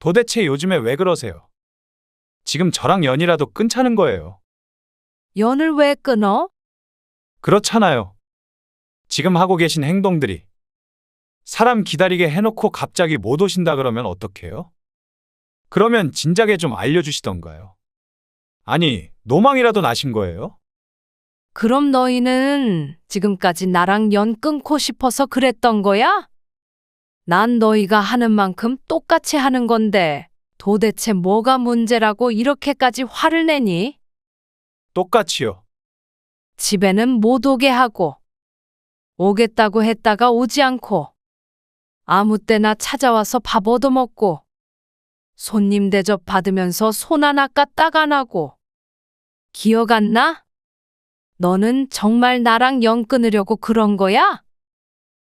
도대체 요즘에 왜 그러세요? 지금 저랑 연이라도 끊자는 거예요. 연을 왜 끊어? 그렇잖아요. 지금 하고 계신 행동들이 사람 기다리게 해놓고 갑자기 못 오신다 그러면 어떡해요? 그러면 진작에 좀 알려주시던가요. 아니, 노망이라도 나신 거예요? 그럼 너희는 지금까지 나랑 연 끊고 싶어서 그랬던 거야? 난 너희가 하는 만큼 똑같이 하는 건데 도대체 뭐가 문제라고 이렇게까지 화를 내니? 똑같이요. 집에는 못 오게 하고 오겠다고 했다가 오지 않고 아무 때나 찾아와서 밥 얻어먹고 손님 대접 받으면서 손 하나 까딱 안 하고 기억 안 나? 너는 정말 나랑 연 끊으려고 그런 거야?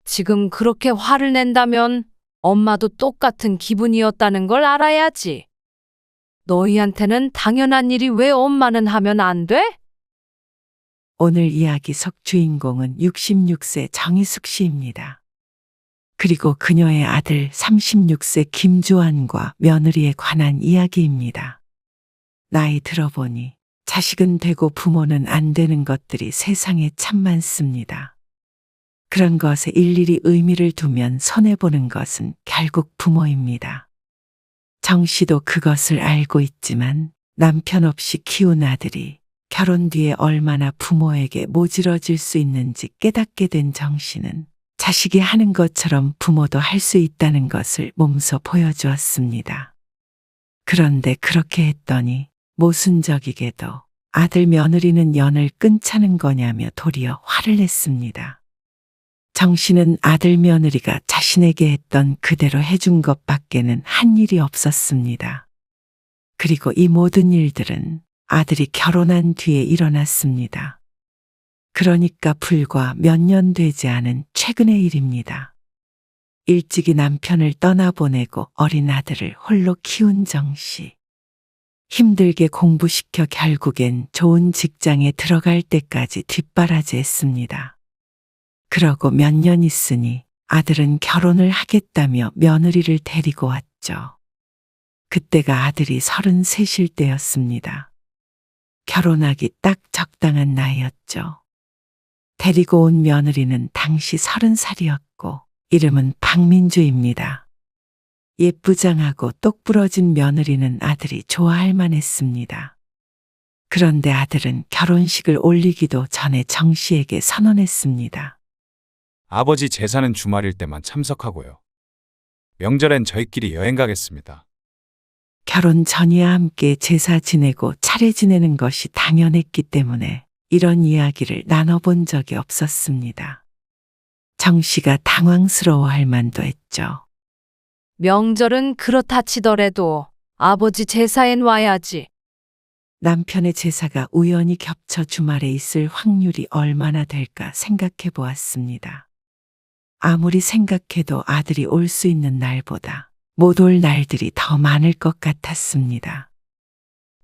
지금 그렇게 화를 낸다면 엄마도 똑같은 기분이었다는 걸 알아야지. 너희한테는 당연한 일이 왜 엄마는 하면 안 돼? 오늘 이야기 속 주인공은 66세 정희숙 씨입니다. 그리고 그녀의 아들 36세 김주환과 며느리에 관한 이야기입니다. 나이 들어보니 자식은 되고 부모는 안 되는 것들이 세상에 참 많습니다. 그런 것에 일일이 의미를 두면 손해보는 것은 결국 부모입니다. 정 씨도 그것을 알고 있지만 남편 없이 키운 아들이 결혼 뒤에 얼마나 부모에게 모질어질 수 있는지 깨닫게 된 정 씨는 자식이 하는 것처럼 부모도 할 수 있다는 것을 몸소 보여주었습니다. 그런데 그렇게 했더니 모순적이게도 아들 며느리는 연을 끊자는 거냐며 도리어 화를 냈습니다. 정 씨는 아들 며느리가 자신에게 했던 그대로 해준 것밖에는 한 일이 없었습니다. 그리고 이 모든 일들은 아들이 결혼한 뒤에 일어났습니다. 그러니까 불과 몇 년 되지 않은 최근의 일입니다. 일찍이 남편을 떠나보내고 어린 아들을 홀로 키운 정 씨. 힘들게 공부시켜 결국엔 좋은 직장에 들어갈 때까지 뒷바라지했습니다. 그러고 몇 년 있으니 아들은 결혼을 하겠다며 며느리를 데리고 왔죠. 그때가 아들이 33일 때였습니다. 결혼하기 딱 적당한 나이였죠. 데리고 온 며느리는 당시 30살이었고 이름은 박민주입니다. 예쁘장하고 똑부러진 며느리는 아들이 좋아할 만했습니다. 그런데 아들은 결혼식을 올리기도 전에 정 씨에게 선언했습니다. 아버지 제사는 주말일 때만 참석하고요. 명절엔 저희끼리 여행 가겠습니다. 결혼 전이와 함께 제사 지내고 차례 지내는 것이 당연했기 때문에 이런 이야기를 나눠본 적이 없었습니다. 정 씨가 당황스러워할 만도 했죠. 명절은 그렇다 치더라도 아버지 제사엔 와야지. 남편의 제사가 우연히 겹쳐 주말에 있을 확률이 얼마나 될까 생각해 보았습니다. 아무리 생각해도 아들이 올 수 있는 날보다 못 올 날들이 더 많을 것 같았습니다.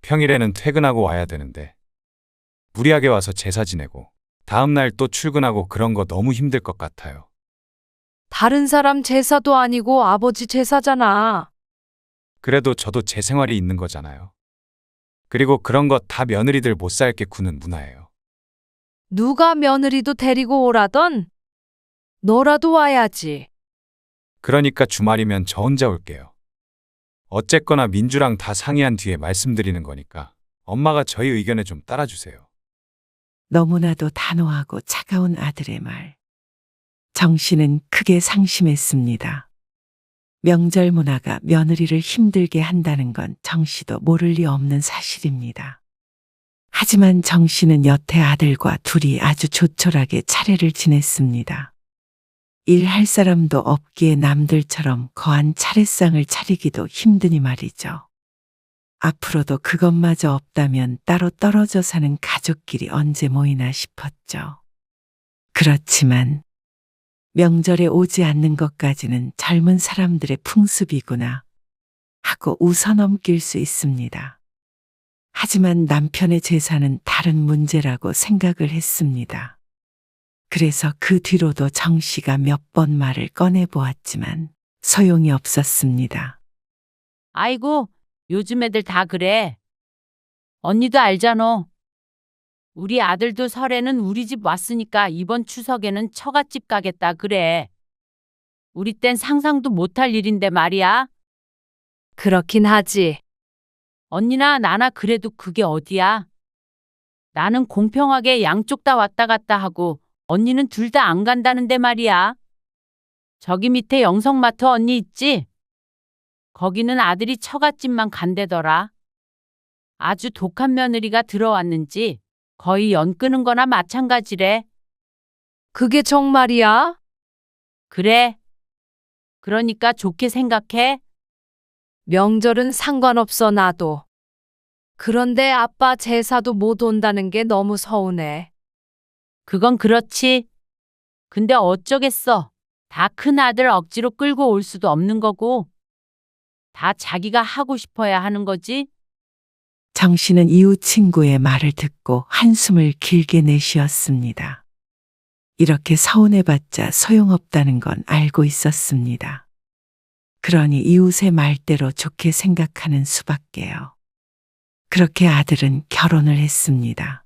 평일에는 퇴근하고 와야 되는데 무리하게 와서 제사 지내고 다음날 또 출근하고 그런 거 너무 힘들 것 같아요. 다른 사람 제사도 아니고 아버지 제사잖아. 그래도 저도 제 생활이 있는 거잖아요. 그리고 그런 거 다 며느리들 못 살게 구는 문화예요. 누가 며느리도 데리고 오라던? 너라도 와야지. 그러니까 주말이면 저 혼자 올게요. 어쨌거나 민주랑 다 상의한 뒤에 말씀드리는 거니까 엄마가 저희 의견에 좀 따라주세요. 너무나도 단호하고 차가운 아들의 말. 정 씨는 크게 상심했습니다. 명절 문화가 며느리를 힘들게 한다는 건 정 씨도 모를 리 없는 사실입니다. 하지만 정 씨는 여태 아들과 둘이 아주 조촐하게 차례를 지냈습니다. 일할 사람도 없기에 남들처럼 거한 차례상을 차리기도 힘드니 말이죠. 앞으로도 그것마저 없다면 따로 떨어져 사는 가족끼리 언제 모이나 싶었죠. 그렇지만 명절에 오지 않는 것까지는 젊은 사람들의 풍습이구나 하고 웃어넘길 수 있습니다. 하지만 남편의 제사는 다른 문제라고 생각을 했습니다. 그래서 그 뒤로도 정 씨가 몇 번 말을 꺼내보았지만 소용이 없었습니다. 아이고, 요즘 애들 다 그래. 언니도 알잖아. 우리 아들도 설에는 우리 집 왔으니까 이번 추석에는 처갓집 가겠다 그래. 우리 땐 상상도 못할 일인데 말이야. 그렇긴 하지. 언니나 나나 그래도 그게 어디야. 나는 공평하게 양쪽 다 왔다 갔다 하고 언니는 둘 다 안 간다는데 말이야. 저기 밑에 영성마트 언니 있지? 거기는 아들이 처갓집만 간대더라. 아주 독한 며느리가 들어왔는지 거의 연 끄는 거나 마찬가지래. 그게 정말이야? 그래. 그러니까 좋게 생각해. 명절은 상관없어, 나도. 그런데 아빠 제사도 못 온다는 게 너무 서운해. 그건 그렇지. 근데 어쩌겠어. 다 큰 아들 억지로 끌고 올 수도 없는 거고. 다 자기가 하고 싶어야 하는 거지. 정 씨는 이웃 친구의 말을 듣고 한숨을 길게 내쉬었습니다. 이렇게 서운해봤자 소용없다는 건 알고 있었습니다. 그러니 이웃의 말대로 좋게 생각하는 수밖에요. 그렇게 아들은 결혼을 했습니다.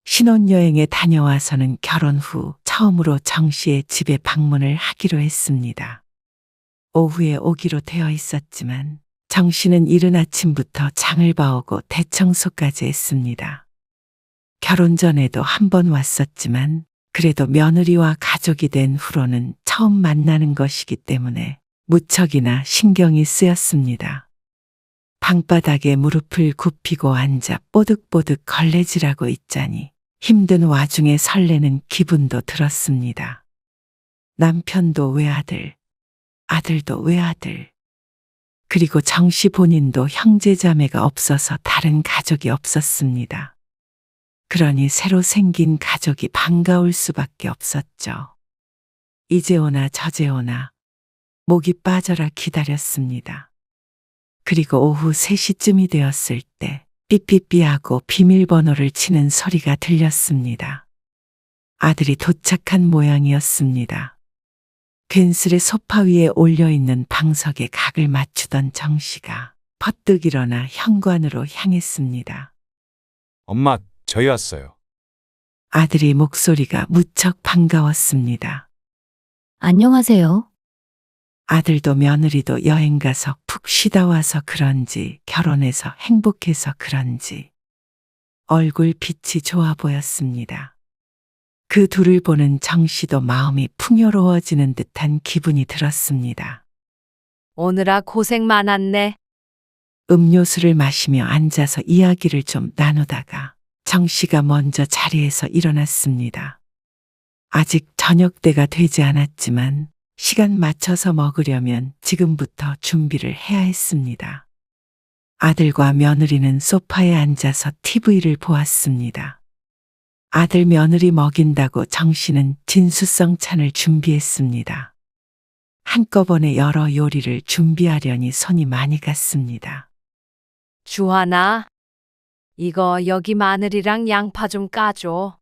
신혼여행에 다녀와서는 결혼 후 처음으로 정 씨의 집에 방문을 하기로 했습니다. 오후에 오기로 되어 있었지만 정 씨는 이른 아침부터 장을 봐오고 대청소까지 했습니다. 결혼 전에도 한 번 왔었지만 그래도 며느리와 가족이 된 후로는 처음 만나는 것이기 때문에 무척이나 신경이 쓰였습니다. 방바닥에 무릎을 굽히고 앉아 뽀득뽀득 걸레질하고 있자니 힘든 와중에 설레는 기분도 들었습니다. 남편도 외아들, 아들도 외아들, 그리고 정 씨 본인도 형제자매가 없어서 다른 가족이 없었습니다. 그러니 새로 생긴 가족이 반가울 수밖에 없었죠. 이제 오나 저제 오나 목이 빠져라 기다렸습니다. 그리고 오후 3시쯤이 되었을 때 삐삐삐하고 비밀번호를 치는 소리가 들렸습니다. 아들이 도착한 모양이었습니다. 괜스레 소파 위에 올려있는 방석에 각을 맞추던 정 씨가 퍼뜩 일어나 현관으로 향했습니다. 엄마, 저희 왔어요. 아들이 목소리가 무척 반가웠습니다. 안녕하세요. 아들도 며느리도 여행 가서 푹 쉬다 와서 그런지 결혼해서 행복해서 그런지 얼굴 빛이 좋아 보였습니다. 그 둘을 보는 정 씨도 마음이 풍요로워지는 듯한 기분이 들었습니다. 오느라 고생 많았네. 음료수를 마시며 앉아서 이야기를 좀 나누다가 정 씨가 먼저 자리에서 일어났습니다. 아직 저녁 때가 되지 않았지만 시간 맞춰서 먹으려면 지금부터 준비를 해야 했습니다. 아들과 며느리는 소파에 앉아서 TV를 보았습니다. 아들 며느리 먹인다고 정 씨는 진수성 찬을 준비했습니다. 한꺼번에 여러 요리를 준비하려니 손이 많이 갔습니다. 주하나, 이거 여기 마늘이랑 양파 좀 까줘.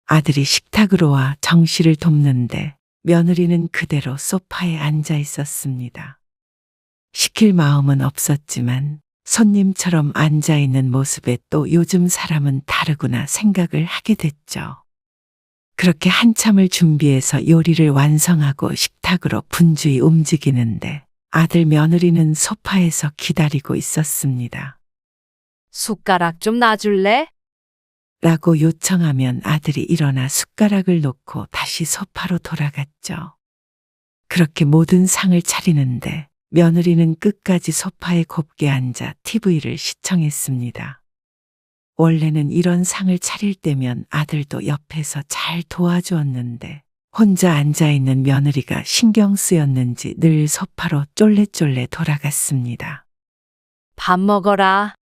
아들이 식탁으로 와 정 씨를 돕는데 며느리는 그대로 소파에 앉아 있었습니다. 시킬 마음은 없었지만 손님처럼 앉아 있는 모습에 또 요즘 사람은 다르구나 생각을 하게 됐죠. 그렇게 한참을 준비해서 요리를 완성하고 식탁으로 분주히 움직이는데 아들 며느리는 소파에서 기다리고 있었습니다. 숟가락 좀 놔줄래? 라고 요청하면 아들이 일어나 숟가락을 놓고 다시 소파로 돌아갔죠. 그렇게 모든 상을 차리는데 며느리는 끝까지 소파에 곱게 앉아 TV를 시청했습니다. 원래는 이런 상을 차릴 때면 아들도 옆에서 잘 도와주었는데 혼자 앉아있는 며느리가 신경 쓰였는지 늘 소파로 쫄래쫄래 돌아갔습니다. 밥 먹어라.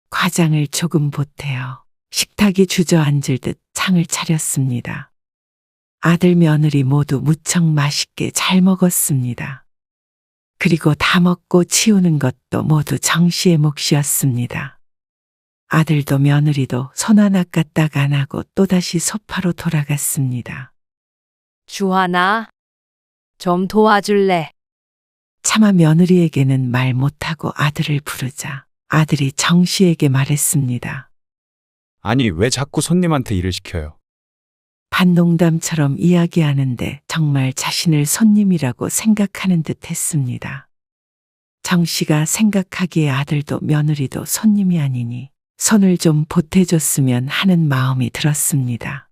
과장을 조금 보태어 식탁이 주저앉을 듯 상을 차렸습니다. 아들 며느리 모두 무척 맛있게 잘 먹었습니다. 그리고 다 먹고 치우는 것도 모두 정 씨의 몫이었습니다. 아들도 며느리도 손 하나 까딱 안 하고 또다시 소파로 돌아갔습니다. 주하나, 좀 도와줄래? 차마 며느리에게는 말 못하고 아들을 부르자 아들이 정 씨에게 말했습니다. 아니, 왜 자꾸 손님한테 일을 시켜요? 반농담처럼 이야기하는데 정말 자신을 손님이라고 생각하는 듯 했습니다. 정 씨가 생각하기에 아들도 며느리도 손님이 아니니 손을 좀 보태줬으면 하는 마음이 들었습니다.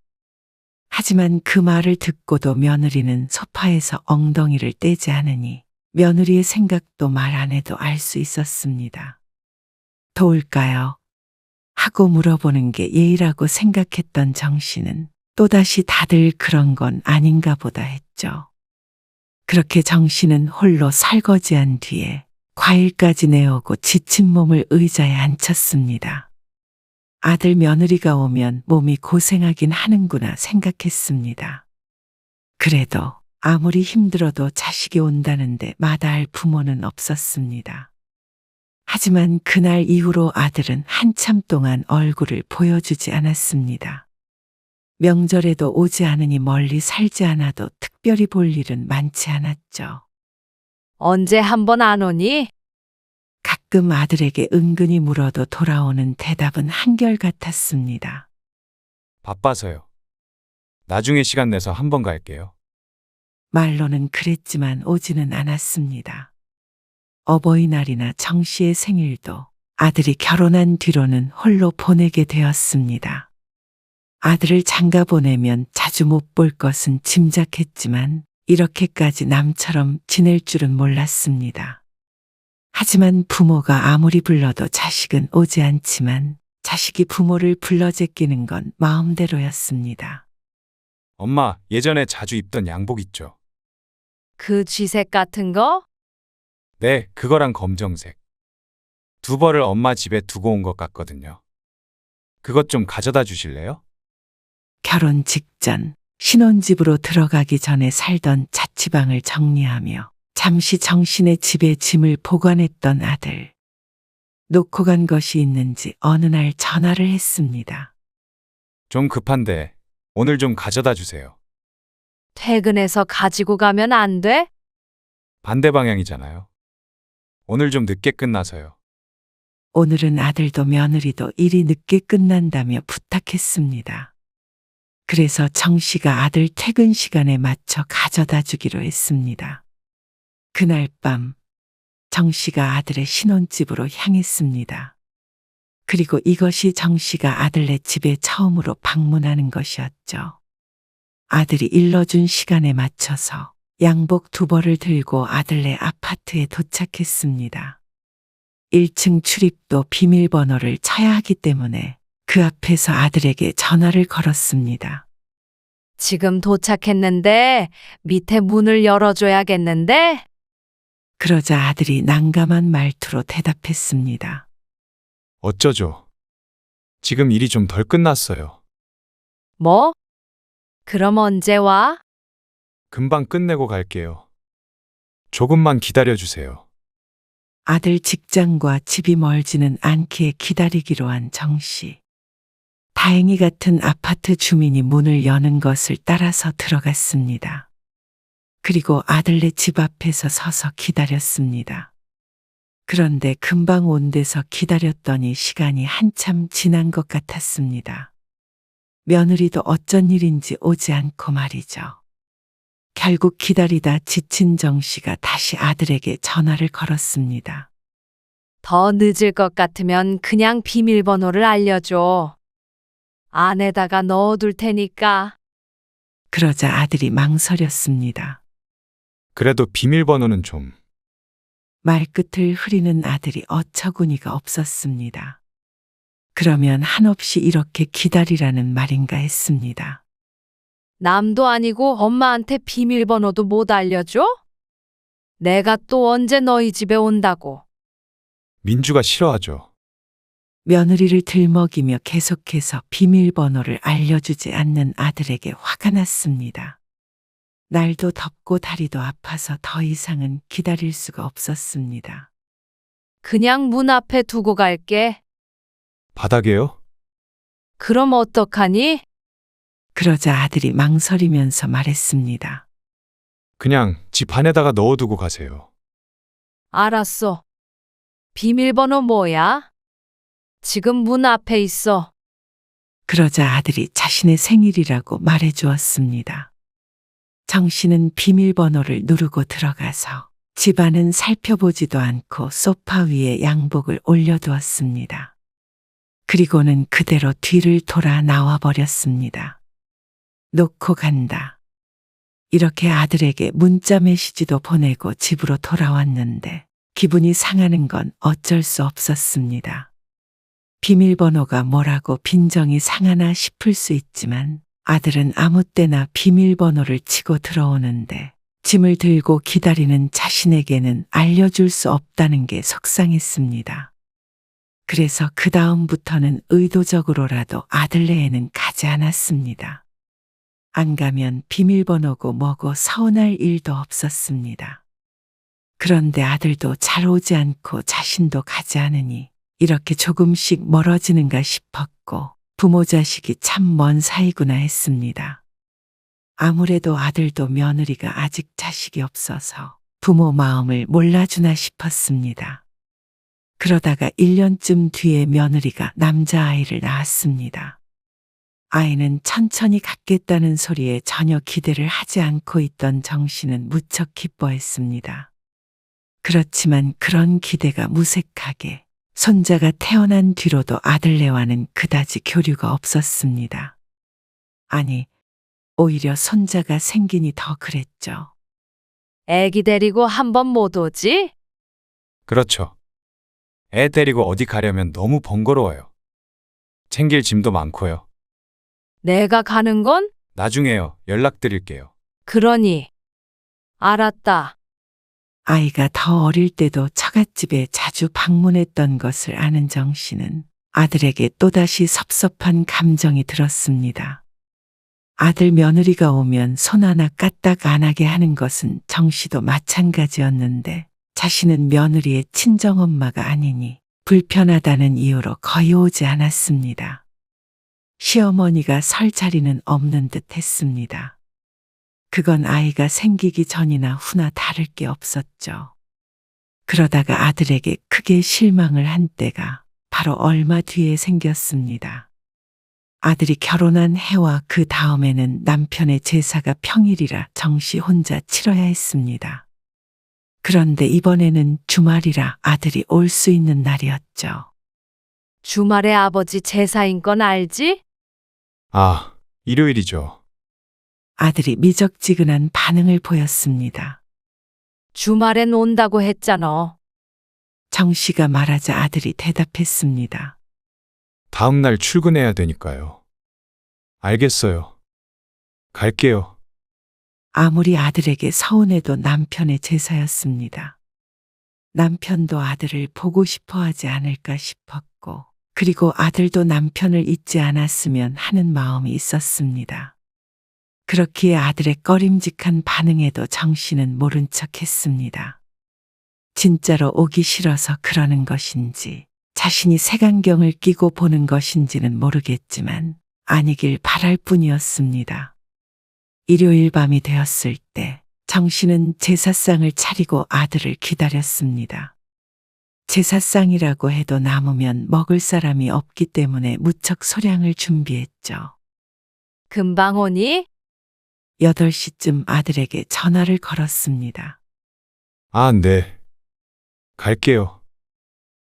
하지만 그 말을 듣고도 며느리는 소파에서 엉덩이를 떼지 않으니 며느리의 생각도 말 안 해도 알 수 있었습니다. 도울까요? 하고 물어보는 게 예의라고 생각했던 정 씨는 또다시 다들 그런 건 아닌가 보다 했죠. 그렇게 정 씨는 홀로 설거지한 뒤에 과일까지 내오고 지친 몸을 의자에 앉혔습니다. 아들 며느리가 오면 몸이 고생하긴 하는구나 생각했습니다. 그래도 아무리 힘들어도 자식이 온다는데 마다할 부모는 없었습니다. 하지만 그날 이후로 아들은 한참 동안 얼굴을 보여주지 않았습니다. 명절에도 오지 않으니 멀리 살지 않아도 특별히 볼 일은 많지 않았죠. 언제 한번 안 오니? 가끔 아들에게 은근히 물어도 돌아오는 대답은 한결같았습니다. 바빠서요. 나중에 시간 내서 한번 갈게요. 말로는 그랬지만 오지는 않았습니다. 어버이날이나 정 씨의 생일도 아들이 결혼한 뒤로는 홀로 보내게 되었습니다. 아들을 장가 보내면 자주 못 볼 것은 짐작했지만 이렇게까지 남처럼 지낼 줄은 몰랐습니다. 하지만 부모가 아무리 불러도 자식은 오지 않지만 자식이 부모를 불러 제끼는 건 마음대로였습니다. 엄마, 예전에 자주 입던 양복 있죠? 그 쥐색 같은 거? 네, 그거랑 검정색. 두 벌을 엄마 집에 두고 온 것 같거든요. 그것 좀 가져다 주실래요? 결혼 직전 신혼집으로 들어가기 전에 살던 자취방을 정리하며 잠시 정신의 집에 짐을 보관했던 아들. 놓고 간 것이 있는지 어느 날 전화를 했습니다. 좀 급한데 오늘 좀 가져다 주세요. 퇴근해서 가지고 가면 안 돼? 반대 방향이잖아요. 오늘 좀 늦게 끝나서요. 오늘은 아들도 며느리도 일이 늦게 끝난다며 부탁했습니다. 그래서 정 씨가 아들 퇴근 시간에 맞춰 가져다 주기로 했습니다. 그날 밤 정 씨가 아들의 신혼집으로 향했습니다. 그리고 이것이 정 씨가 아들네 집에 처음으로 방문하는 것이었죠. 아들이 일러준 시간에 맞춰서 양복 두 벌을 들고 아들네 아파트에 도착했습니다. 1층 출입도 비밀번호를 쳐야 하기 때문에 그 앞에서 아들에게 전화를 걸었습니다. 지금 도착했는데 밑에 문을 열어줘야겠는데? 그러자 아들이 난감한 말투로 대답했습니다. 어쩌죠? 지금 일이 좀 덜 끝났어요. 뭐? 그럼 언제 와? 금방 끝내고 갈게요. 조금만 기다려 주세요. 아들 직장과 집이 멀지는 않기에 기다리기로 한 정 씨. 다행히 같은 아파트 주민이 문을 여는 것을 따라서 들어갔습니다. 그리고 아들네 집 앞에서 서서 기다렸습니다. 그런데 금방 온 데서 기다렸더니 시간이 한참 지난 것 같았습니다. 며느리도 어쩐 일인지 오지 않고 말이죠. 결국 기다리다 지친 정 씨가 다시 아들에게 전화를 걸었습니다. 더 늦을 것 같으면 그냥 비밀번호를 알려줘. 안에다가 넣어둘 테니까. 그러자 아들이 망설였습니다. 그래도 비밀번호는 좀. 말끝을 흐리는 아들이 어처구니가 없었습니다. 그러면 한없이 이렇게 기다리라는 말인가 했습니다. 남도 아니고 엄마한테 비밀번호도 못 알려줘? 내가 또 언제 너희 집에 온다고. 민주가 싫어하죠. 며느리를 들먹이며 계속해서 비밀번호를 알려주지 않는 아들에게 화가 났습니다. 날도 덥고 다리도 아파서 더 이상은 기다릴 수가 없었습니다. 그냥 문 앞에 두고 갈게. 바닥에요? 그럼 어떡하니? 그러자 아들이 망설이면서 말했습니다. 그냥 집 안에다가 넣어두고 가세요. 알았어. 비밀번호 뭐야? 지금 문 앞에 있어. 그러자 아들이 자신의 생일이라고 말해 주었습니다. 정 씨는 비밀번호를 누르고 들어가서 집안은 살펴보지도 않고 소파 위에 양복을 올려두었습니다. 그리고는 그대로 뒤를 돌아 나와 버렸습니다. 놓고 간다. 이렇게 아들에게 문자 메시지도 보내고 집으로 돌아왔는데 기분이 상하는 건 어쩔 수 없었습니다. 비밀번호가 뭐라고 빈정이 상하나 싶을 수 있지만 아들은 아무 때나 비밀번호를 치고 들어오는데 짐을 들고 기다리는 자신에게는 알려줄 수 없다는 게 속상했습니다. 그래서 그 다음부터는 의도적으로라도 아들네에는 가지 않았습니다. 안 가면 비밀번호고 뭐고 서운할 일도 없었습니다. 그런데 아들도 잘 오지 않고 자신도 가지 않으니 이렇게 조금씩 멀어지는가 싶었고 부모 자식이 참 먼 사이구나 했습니다. 아무래도 아들도 며느리가 아직 자식이 없어서 부모 마음을 몰라주나 싶었습니다. 그러다가 1년쯤 뒤에 며느리가 남자아이를 낳았습니다. 아이는 천천히 갖겠다는 소리에 전혀 기대를 하지 않고 있던 정 씨는 무척 기뻐했습니다. 그렇지만 그런 기대가 무색하게 손자가 태어난 뒤로도 아들네와는 그다지 교류가 없었습니다. 아니, 오히려 손자가 생기니 더 그랬죠. 애기 데리고 한 번 못 오지? 그렇죠. 애 데리고 어디 가려면 너무 번거로워요. 챙길 짐도 많고요. 내가 가는 건? 나중에요. 연락드릴게요. 그러니. 알았다. 아이가 더 어릴 때도 처갓집에 자주 방문했던 것을 아는 정 씨는 아들에게 또다시 섭섭한 감정이 들었습니다. 아들 며느리가 오면 손 하나 까딱 안 하게 하는 것은 정 씨도 마찬가지였는데 자신은 며느리의 친정엄마가 아니니 불편하다는 이유로 거의 오지 않았습니다. 시어머니가 설 자리는 없는 듯 했습니다. 그건 아이가 생기기 전이나 후나 다를 게 없었죠. 그러다가 아들에게 크게 실망을 한 때가 바로 얼마 뒤에 생겼습니다. 아들이 결혼한 해와 그 다음에는 남편의 제사가 평일이라 정 씨 혼자 치러야 했습니다. 그런데 이번에는 주말이라 아들이 올 수 있는 날이었죠. 주말에 아버지 제사인 건 알지? 아, 일요일이죠. 아들이 미적지근한 반응을 보였습니다. 주말엔 온다고 했잖아. 정 씨가 말하자 아들이 대답했습니다. 다음 날 출근해야 되니까요. 알겠어요. 갈게요. 아무리 아들에게 서운해도 남편의 제사였습니다. 남편도 아들을 보고 싶어 하지 않을까 싶었고, 그리고 아들도 남편을 잊지 않았으면 하는 마음이 있었습니다. 그렇기에 아들의 꺼림직한 반응에도 정 씨는 모른 척 했습니다. 진짜로 오기 싫어서 그러는 것인지, 자신이 색안경을 끼고 보는 것인지는 모르겠지만, 아니길 바랄 뿐이었습니다. 일요일 밤이 되었을 때, 정 씨는 제사상을 차리고 아들을 기다렸습니다. 제사상이라고 해도 남으면 먹을 사람이 없기 때문에 무척 소량을 준비했죠. 금방 오니? 8시쯤 아들에게 전화를 걸었습니다. 아, 네. 갈게요.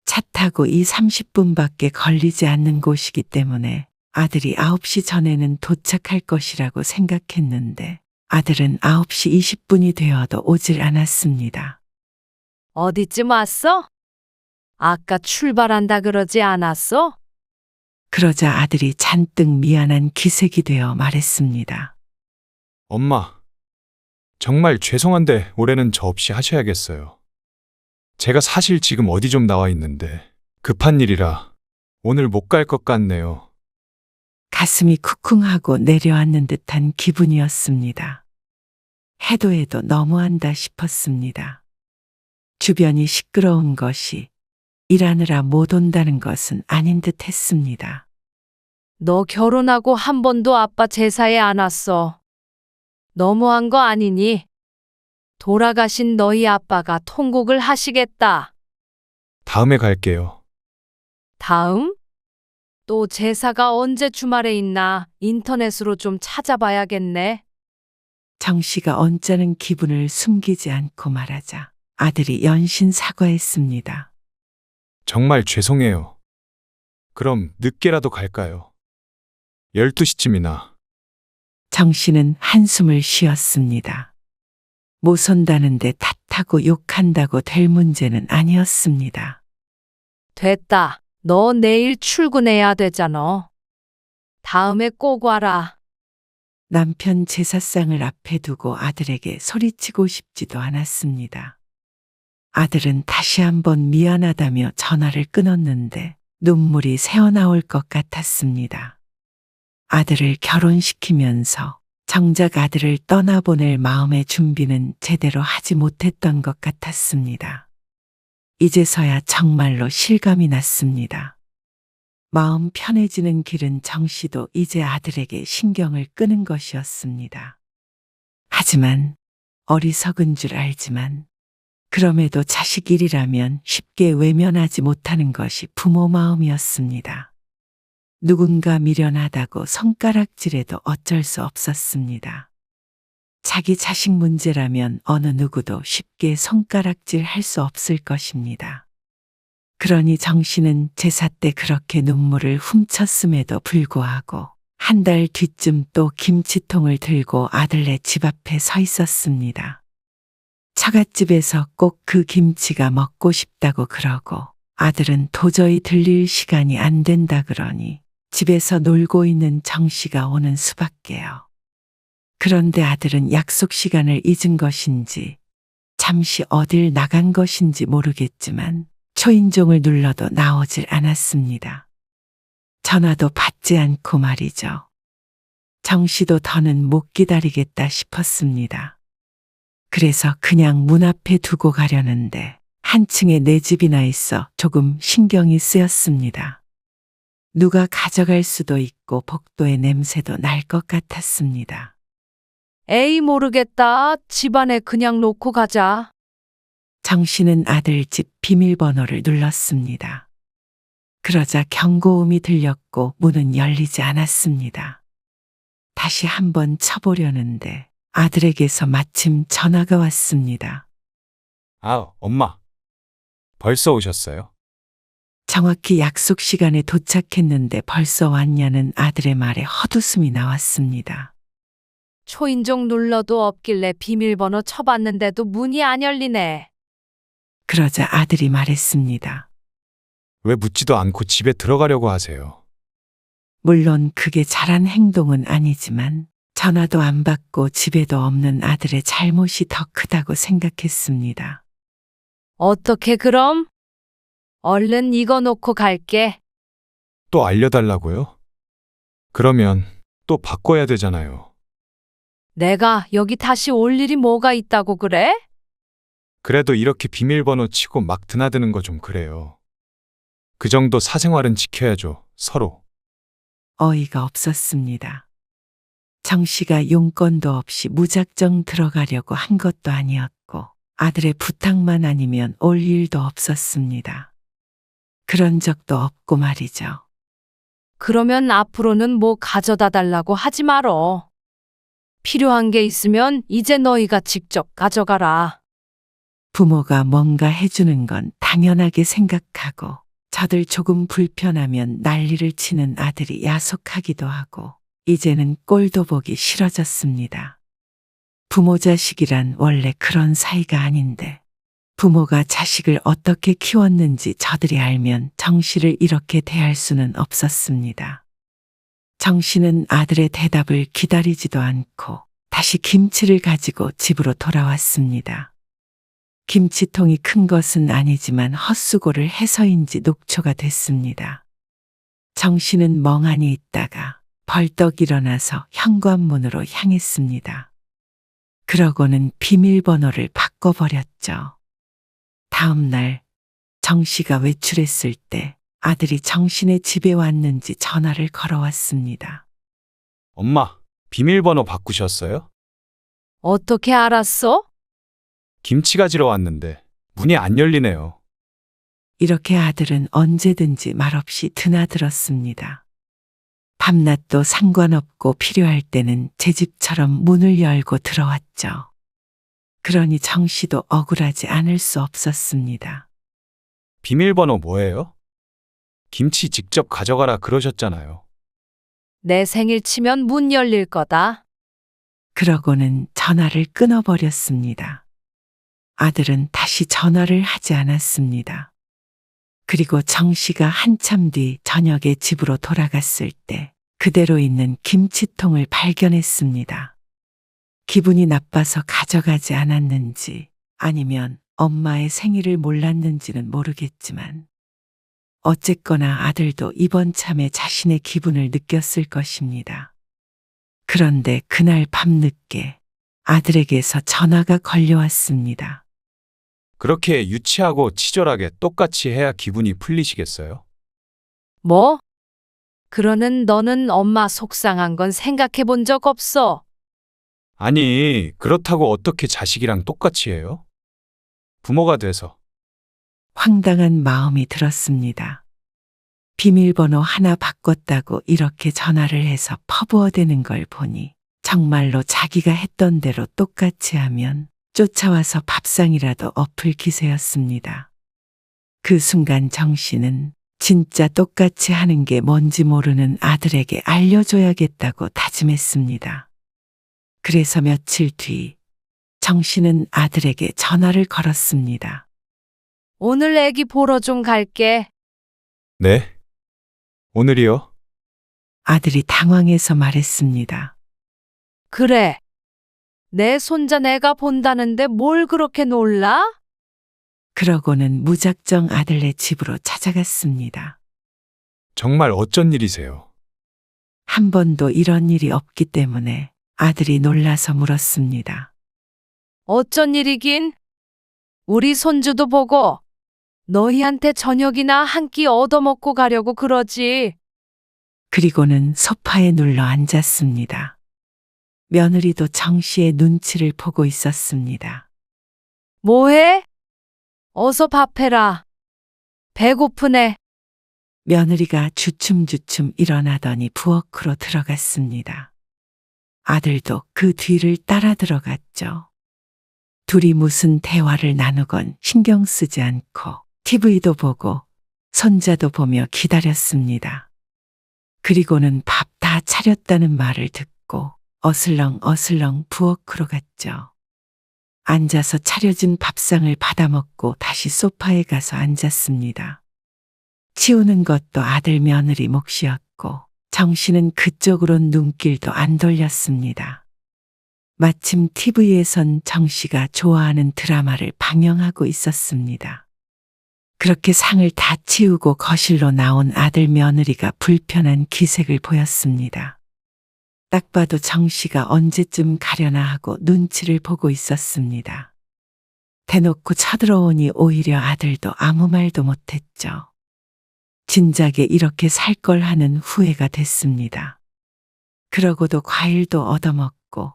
차 타고 30분밖에 걸리지 않는 곳이기 때문에 아들이 9시 전에는 도착할 것이라고 생각했는데 아들은 9시 20분이 되어도 오질 않았습니다. 어디쯤 왔어? 아까 출발한다 그러지 않았어? 그러자 아들이 잔뜩 미안한 기색이 되어 말했습니다. 엄마, 정말 죄송한데 올해는 저 없이 하셔야겠어요. 제가 사실 지금 어디 좀 나와 있는데 급한 일이라 오늘 못 갈 것 같네요. 가슴이 쿵쿵하고 내려앉는 듯한 기분이었습니다. 해도 해도 너무한다 싶었습니다. 주변이 시끄러운 것이 일하느라 못 온다는 것은 아닌 듯 했습니다. 너 결혼하고 한 번도 아빠 제사에 안 왔어. 너무한 거 아니니? 돌아가신 너희 아빠가 통곡을 하시겠다. 다음에 갈게요. 다음? 또 제사가 언제 주말에 있나 인터넷으로 좀 찾아봐야겠네. 정 씨가 언짢은 기분을 숨기지 않고 말하자 아들이 연신 사과했습니다. 정말 죄송해요. 그럼 늦게라도 갈까요? 12시쯤이나. 정 씨는 한숨을 쉬었습니다. 모선다는데 탓하고 욕한다고 될 문제는 아니었습니다. 됐다. 너 내일 출근해야 되잖아. 다음에 꼭 와라. 남편 제사상을 앞에 두고 아들에게 소리치고 싶지도 않았습니다. 아들은 다시 한번 미안하다며 전화를 끊었는데 눈물이 새어나올 것 같았습니다. 아들을 결혼시키면서 정작 아들을 떠나보낼 마음의 준비는 제대로 하지 못했던 것 같았습니다. 이제서야 정말로 실감이 났습니다. 마음 편해지는 길은 정 씨도 이제 아들에게 신경을 끄는 것이었습니다. 하지만 어리석은 줄 알지만 그럼에도 자식 일이라면 쉽게 외면하지 못하는 것이 부모 마음이었습니다. 누군가 미련하다고 손가락질해도 어쩔 수 없었습니다. 자기 자식 문제라면 어느 누구도 쉽게 손가락질 할 수 없을 것입니다. 그러니 정 씨는 제사 때 그렇게 눈물을 훔쳤음에도 불구하고 한 달 뒤쯤 또 김치통을 들고 아들네 집 앞에 서 있었습니다. 처갓집에서 꼭 그 김치가 먹고 싶다고 그러고 아들은 도저히 들릴 시간이 안 된다 그러니 집에서 놀고 있는 정 씨가 오는 수밖에요. 그런데 아들은 약속 시간을 잊은 것인지 잠시 어딜 나간 것인지 모르겠지만 초인종을 눌러도 나오질 않았습니다. 전화도 받지 않고 말이죠. 정 씨도 더는 못 기다리겠다 싶었습니다. 그래서 그냥 문 앞에 두고 가려는데 한층에 내 집이나 있어 조금 신경이 쓰였습니다. 누가 가져갈 수도 있고 복도의 냄새도 날 것 같았습니다. 에이, 모르겠다. 집안에 그냥 놓고 가자. 정 씨는 아들 집 비밀번호를 눌렀습니다. 그러자 경고음이 들렸고 문은 열리지 않았습니다. 다시 한번 쳐보려는데 아들에게서 마침 전화가 왔습니다. 아, 엄마. 벌써 오셨어요? 정확히 약속 시간에 도착했는데 벌써 왔냐는 아들의 말에 헛웃음이 나왔습니다. 초인종 눌러도 없길래 비밀번호 쳐봤는데도 문이 안 열리네. 그러자 아들이 말했습니다. 왜 묻지도 않고 집에 들어가려고 하세요? 물론 그게 잘한 행동은 아니지만 전화도 안 받고 집에도 없는 아들의 잘못이 더 크다고 생각했습니다. 어떻게 그럼? 얼른 이거 놓고 갈게. 또 알려달라고요? 그러면 또 바꿔야 되잖아요. 내가 여기 다시 올 일이 뭐가 있다고 그래? 그래도 이렇게 비밀번호 치고 막 드나드는 거 좀 그래요. 그 정도 사생활은 지켜야죠, 서로. 어이가 없었습니다. 정 씨가 용건도 없이 무작정 들어가려고 한 것도 아니었고 아들의 부탁만 아니면 올 일도 없었습니다. 그런 적도 없고 말이죠. 그러면 앞으로는 뭐 가져다 달라고 하지 말어. 필요한 게 있으면 이제 너희가 직접 가져가라. 부모가 뭔가 해주는 건 당연하게 생각하고 저들 조금 불편하면 난리를 치는 아들이 야속하기도 하고 이제는 꼴도 보기 싫어졌습니다. 부모 자식이란 원래 그런 사이가 아닌데 부모가 자식을 어떻게 키웠는지 저들이 알면 정 씨를 이렇게 대할 수는 없었습니다. 정 씨는 아들의 대답을 기다리지도 않고 다시 김치를 가지고 집으로 돌아왔습니다. 김치통이 큰 것은 아니지만 헛수고를 해서인지 녹초가 됐습니다. 정 씨는 멍하니 있다가 벌떡 일어나서 현관문으로 향했습니다. 그러고는 비밀번호를 바꿔버렸죠. 다음 날 정 씨가 외출했을 때 아들이 정신의 집에 왔는지 전화를 걸어왔습니다. 엄마, 비밀번호 바꾸셨어요? 어떻게 알았어? 김치 가지러 왔는데 문이 안 열리네요. 이렇게 아들은 언제든지 말없이 드나들었습니다. 밤낮도 상관없고 필요할 때는 제 집처럼 문을 열고 들어왔죠. 그러니 정 씨도 억울하지 않을 수 없었습니다. 비밀번호 뭐예요? 김치 직접 가져가라 그러셨잖아요. 내 생일 치면 문 열릴 거다. 그러고는 전화를 끊어버렸습니다. 아들은 다시 전화를 하지 않았습니다. 그리고 정 씨가 한참 뒤 저녁에 집으로 돌아갔을 때 그대로 있는 김치통을 발견했습니다. 기분이 나빠서 가져가지 않았는지 아니면 엄마의 생일을 몰랐는지는 모르겠지만 어쨌거나 아들도 이번 참에 자신의 기분을 느꼈을 것입니다. 그런데 그날 밤늦게 아들에게서 전화가 걸려왔습니다. 그렇게 유치하고 치졸하게 똑같이 해야 기분이 풀리시겠어요? 뭐? 그러는 너는 엄마 속상한 건 생각해 본 적 없어. 아니, 그렇다고 어떻게 자식이랑 똑같이 해요? 부모가 돼서. 황당한 마음이 들었습니다. 비밀번호 하나 바꿨다고 이렇게 전화를 해서 퍼부어대는 걸 보니 정말로 자기가 했던 대로 똑같이 하면 쫓아와서 밥상이라도 엎을 기세였습니다. 그 순간 정 씨는 진짜 똑같이 하는 게 뭔지 모르는 아들에게 알려줘야겠다고 다짐했습니다. 그래서 며칠 뒤 정 씨는 아들에게 전화를 걸었습니다. 오늘 애기 보러 좀 갈게. 네? 오늘이요? 아들이 당황해서 말했습니다. 그래. 내 손자 내가 본다는데 뭘 그렇게 놀라? 그러고는 무작정 아들네 집으로 찾아갔습니다. 정말 어쩐 일이세요? 한 번도 이런 일이 없기 때문에 아들이 놀라서 물었습니다. 어쩐 일이긴? 우리 손주도 보고 너희한테 저녁이나 한 끼 얻어먹고 가려고 그러지. 그리고는 소파에 눌러 앉았습니다. 며느리도 정 씨의 눈치를 보고 있었습니다. 뭐해? 어서 밥해라. 배고프네. 며느리가 주춤주춤 일어나더니 부엌으로 들어갔습니다. 아들도 그 뒤를 따라 들어갔죠. 둘이 무슨 대화를 나누건 신경 쓰지 않고 TV도 보고 손자도 보며 기다렸습니다. 그리고는 밥 다 차렸다는 말을 듣고 어슬렁어슬렁 부엌으로 갔죠. 앉아서 차려진 밥상을 받아먹고 다시 소파에 가서 앉았습니다. 치우는 것도 아들 며느리 몫이었고 정 씨는 그쪽으론 눈길도 안 돌렸습니다. 마침 TV에선 정 씨가 좋아하는 드라마를 방영하고 있었습니다. 그렇게 상을 다 치우고 거실로 나온 아들 며느리가 불편한 기색을 보였습니다. 딱 봐도 정 씨가 언제쯤 가려나 하고 눈치를 보고 있었습니다. 대놓고 쳐들어오니 오히려 아들도 아무 말도 못했죠. 진작에 이렇게 살 걸 하는 후회가 됐습니다. 그러고도 과일도 얻어먹고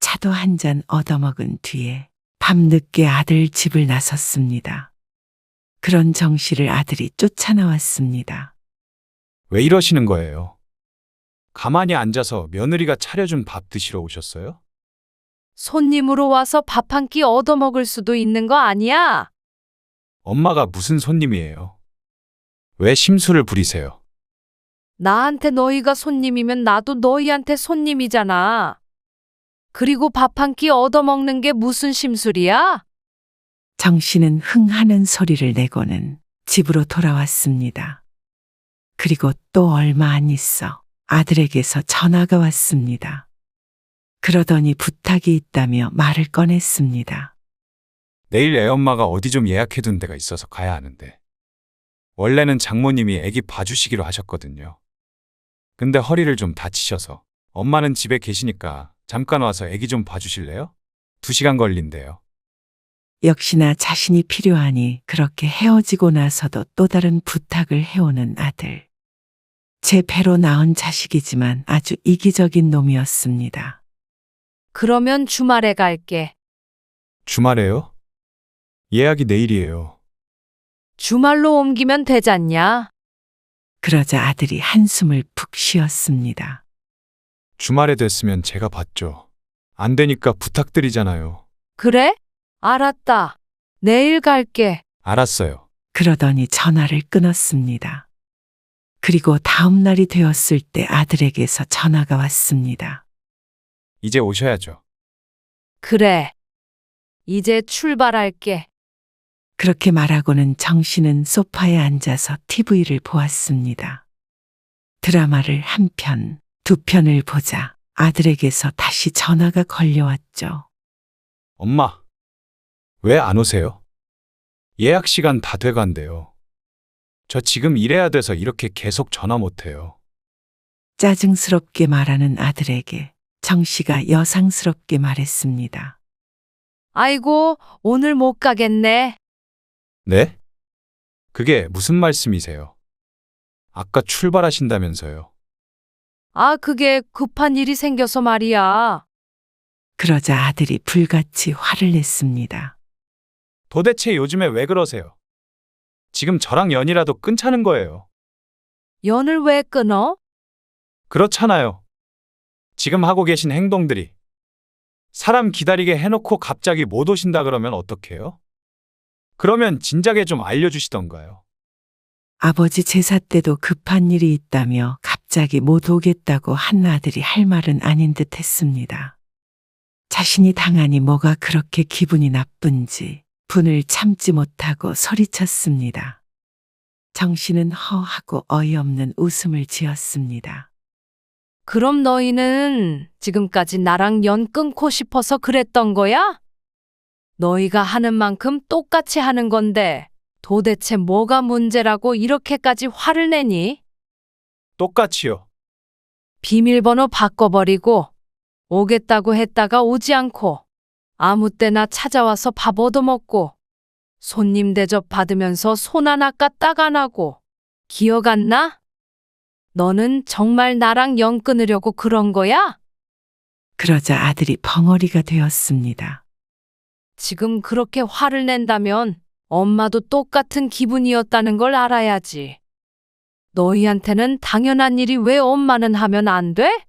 차도 한 잔 얻어먹은 뒤에 밤늦게 아들 집을 나섰습니다. 그런 정 씨를 아들이 쫓아나왔습니다. 왜 이러시는 거예요? 가만히 앉아서 며느리가 차려준 밥 드시러 오셨어요? 손님으로 와서 밥 한 끼 얻어먹을 수도 있는 거 아니야? 엄마가 무슨 손님이에요? 왜 심술을 부리세요? 나한테 너희가 손님이면 나도 너희한테 손님이잖아. 그리고 밥 한 끼 얻어먹는 게 무슨 심술이야? 정 씨는 흥하는 소리를 내고는 집으로 돌아왔습니다. 그리고 또 얼마 안 있어 아들에게서 전화가 왔습니다. 그러더니 부탁이 있다며 말을 꺼냈습니다. 내일 애엄마가 어디 좀 예약해둔 데가 있어서 가야 하는데. 원래는 장모님이 애기 봐주시기로 하셨거든요. 근데 허리를 좀 다치셔서 엄마는 집에 계시니까 잠깐 와서 애기 좀 봐주실래요? 2시간 걸린대요. 역시나 자신이 필요하니 그렇게 헤어지고 나서도 또 다른 부탁을 해오는 아들. 제 배로 낳은 자식이지만 아주 이기적인 놈이었습니다. 그러면 주말에 갈게. 주말에요? 예약이 내일이에요. 주말로 옮기면 되잖냐? 그러자 아들이 한숨을 푹 쉬었습니다. 주말에 됐으면 제가 받죠. 안 되니까 부탁드리잖아요. 그래? 알았다. 내일 갈게. 알았어요. 그러더니 전화를 끊었습니다. 그리고 다음 날이 되었을 때 아들에게서 전화가 왔습니다. 이제 오셔야죠. 그래. 이제 출발할게. 그렇게 말하고는 정 씨는 소파에 앉아서 TV를 보았습니다. 드라마를 한 편, 두 편을 보자 아들에게서 다시 전화가 걸려왔죠. 엄마, 왜 안 오세요? 예약 시간 다 돼간대요. 저 지금 일해야 돼서 이렇게 계속 전화 못 해요. 짜증스럽게 말하는 아들에게 정 씨가 여상스럽게 말했습니다. 아이고, 오늘 못 가겠네. 네? 그게 무슨 말씀이세요? 아까 출발하신다면서요. 아, 그게 급한 일이 생겨서 말이야. 그러자 아들이 불같이 화를 냈습니다. 도대체 요즘에 왜 그러세요? 지금 저랑 연이라도 끊자는 거예요. 연을 왜 끊어? 그렇잖아요. 지금 하고 계신 행동들이. 사람 기다리게 해놓고 갑자기 못 오신다 그러면 어떡해요? 그러면 진작에 좀 알려주시던가요. 아버지 제사 때도 급한 일이 있다며 갑자기 못 오겠다고 한 아들이 할 말은 아닌 듯 했습니다. 자신이 당하니 뭐가 그렇게 기분이 나쁜지 분을 참지 못하고 소리쳤습니다. 정 씨는 허하고 어이없는 웃음을 지었습니다. 그럼 너희는 지금까지 나랑 연 끊고 싶어서 그랬던 거야? 너희가 하는 만큼 똑같이 하는 건데 도대체 뭐가 문제라고 이렇게까지 화를 내니? 똑같이요. 비밀번호 바꿔버리고 오겠다고 했다가 오지 않고 아무 때나 찾아와서 밥 얻어먹고 손님 대접 받으면서 손 하나 까딱 안 하고 기억 안 나? 너는 정말 나랑 연 끊으려고 그런 거야? 그러자 아들이 벙어리가 되었습니다. 지금 그렇게 화를 낸다면 엄마도 똑같은 기분이었다는 걸 알아야지. 너희한테는 당연한 일이 왜 엄마는 하면 안 돼?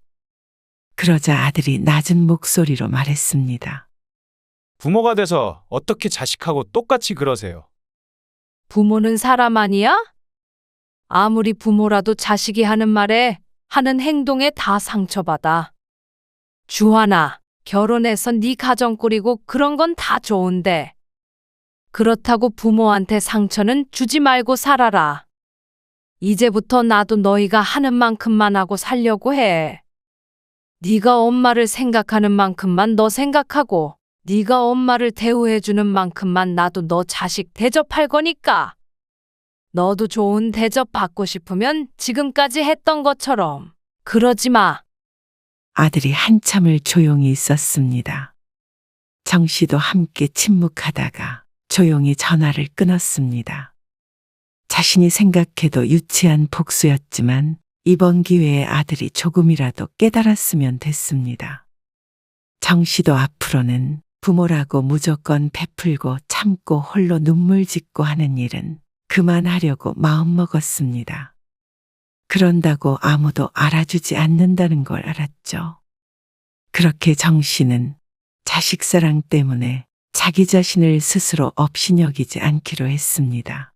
그러자 아들이 낮은 목소리로 말했습니다. 부모가 돼서 어떻게 자식하고 똑같이 그러세요? 부모는 사람 아니야? 아무리 부모라도 자식이 하는 말에, 하는 행동에 다 상처받아. 주하나, 결혼해서 네 가정 꾸리고 그런 건 다 좋은데. 그렇다고 부모한테 상처는 주지 말고 살아라. 이제부터 나도 너희가 하는 만큼만 하고 살려고 해. 네가 엄마를 생각하는 만큼만 너 생각하고 네가 엄마를 대우해주는 만큼만 나도 너 자식 대접할 거니까. 너도 좋은 대접 받고 싶으면 지금까지 했던 것처럼 그러지 마. 아들이 한참을 조용히 있었습니다. 정 씨도 함께 침묵하다가 조용히 전화를 끊었습니다. 자신이 생각해도 유치한 복수였지만 이번 기회에 아들이 조금이라도 깨달았으면 됐습니다. 정 씨도 앞으로는 부모라고 무조건 베풀고 참고 홀로 눈물 짓고 하는 일은 그만하려고 마음먹었습니다. 그런다고 아무도 알아주지 않는다는 걸 알았죠. 그렇게 정 씨는 자식 사랑 때문에 자기 자신을 스스로 업신여기지 않기로 했습니다.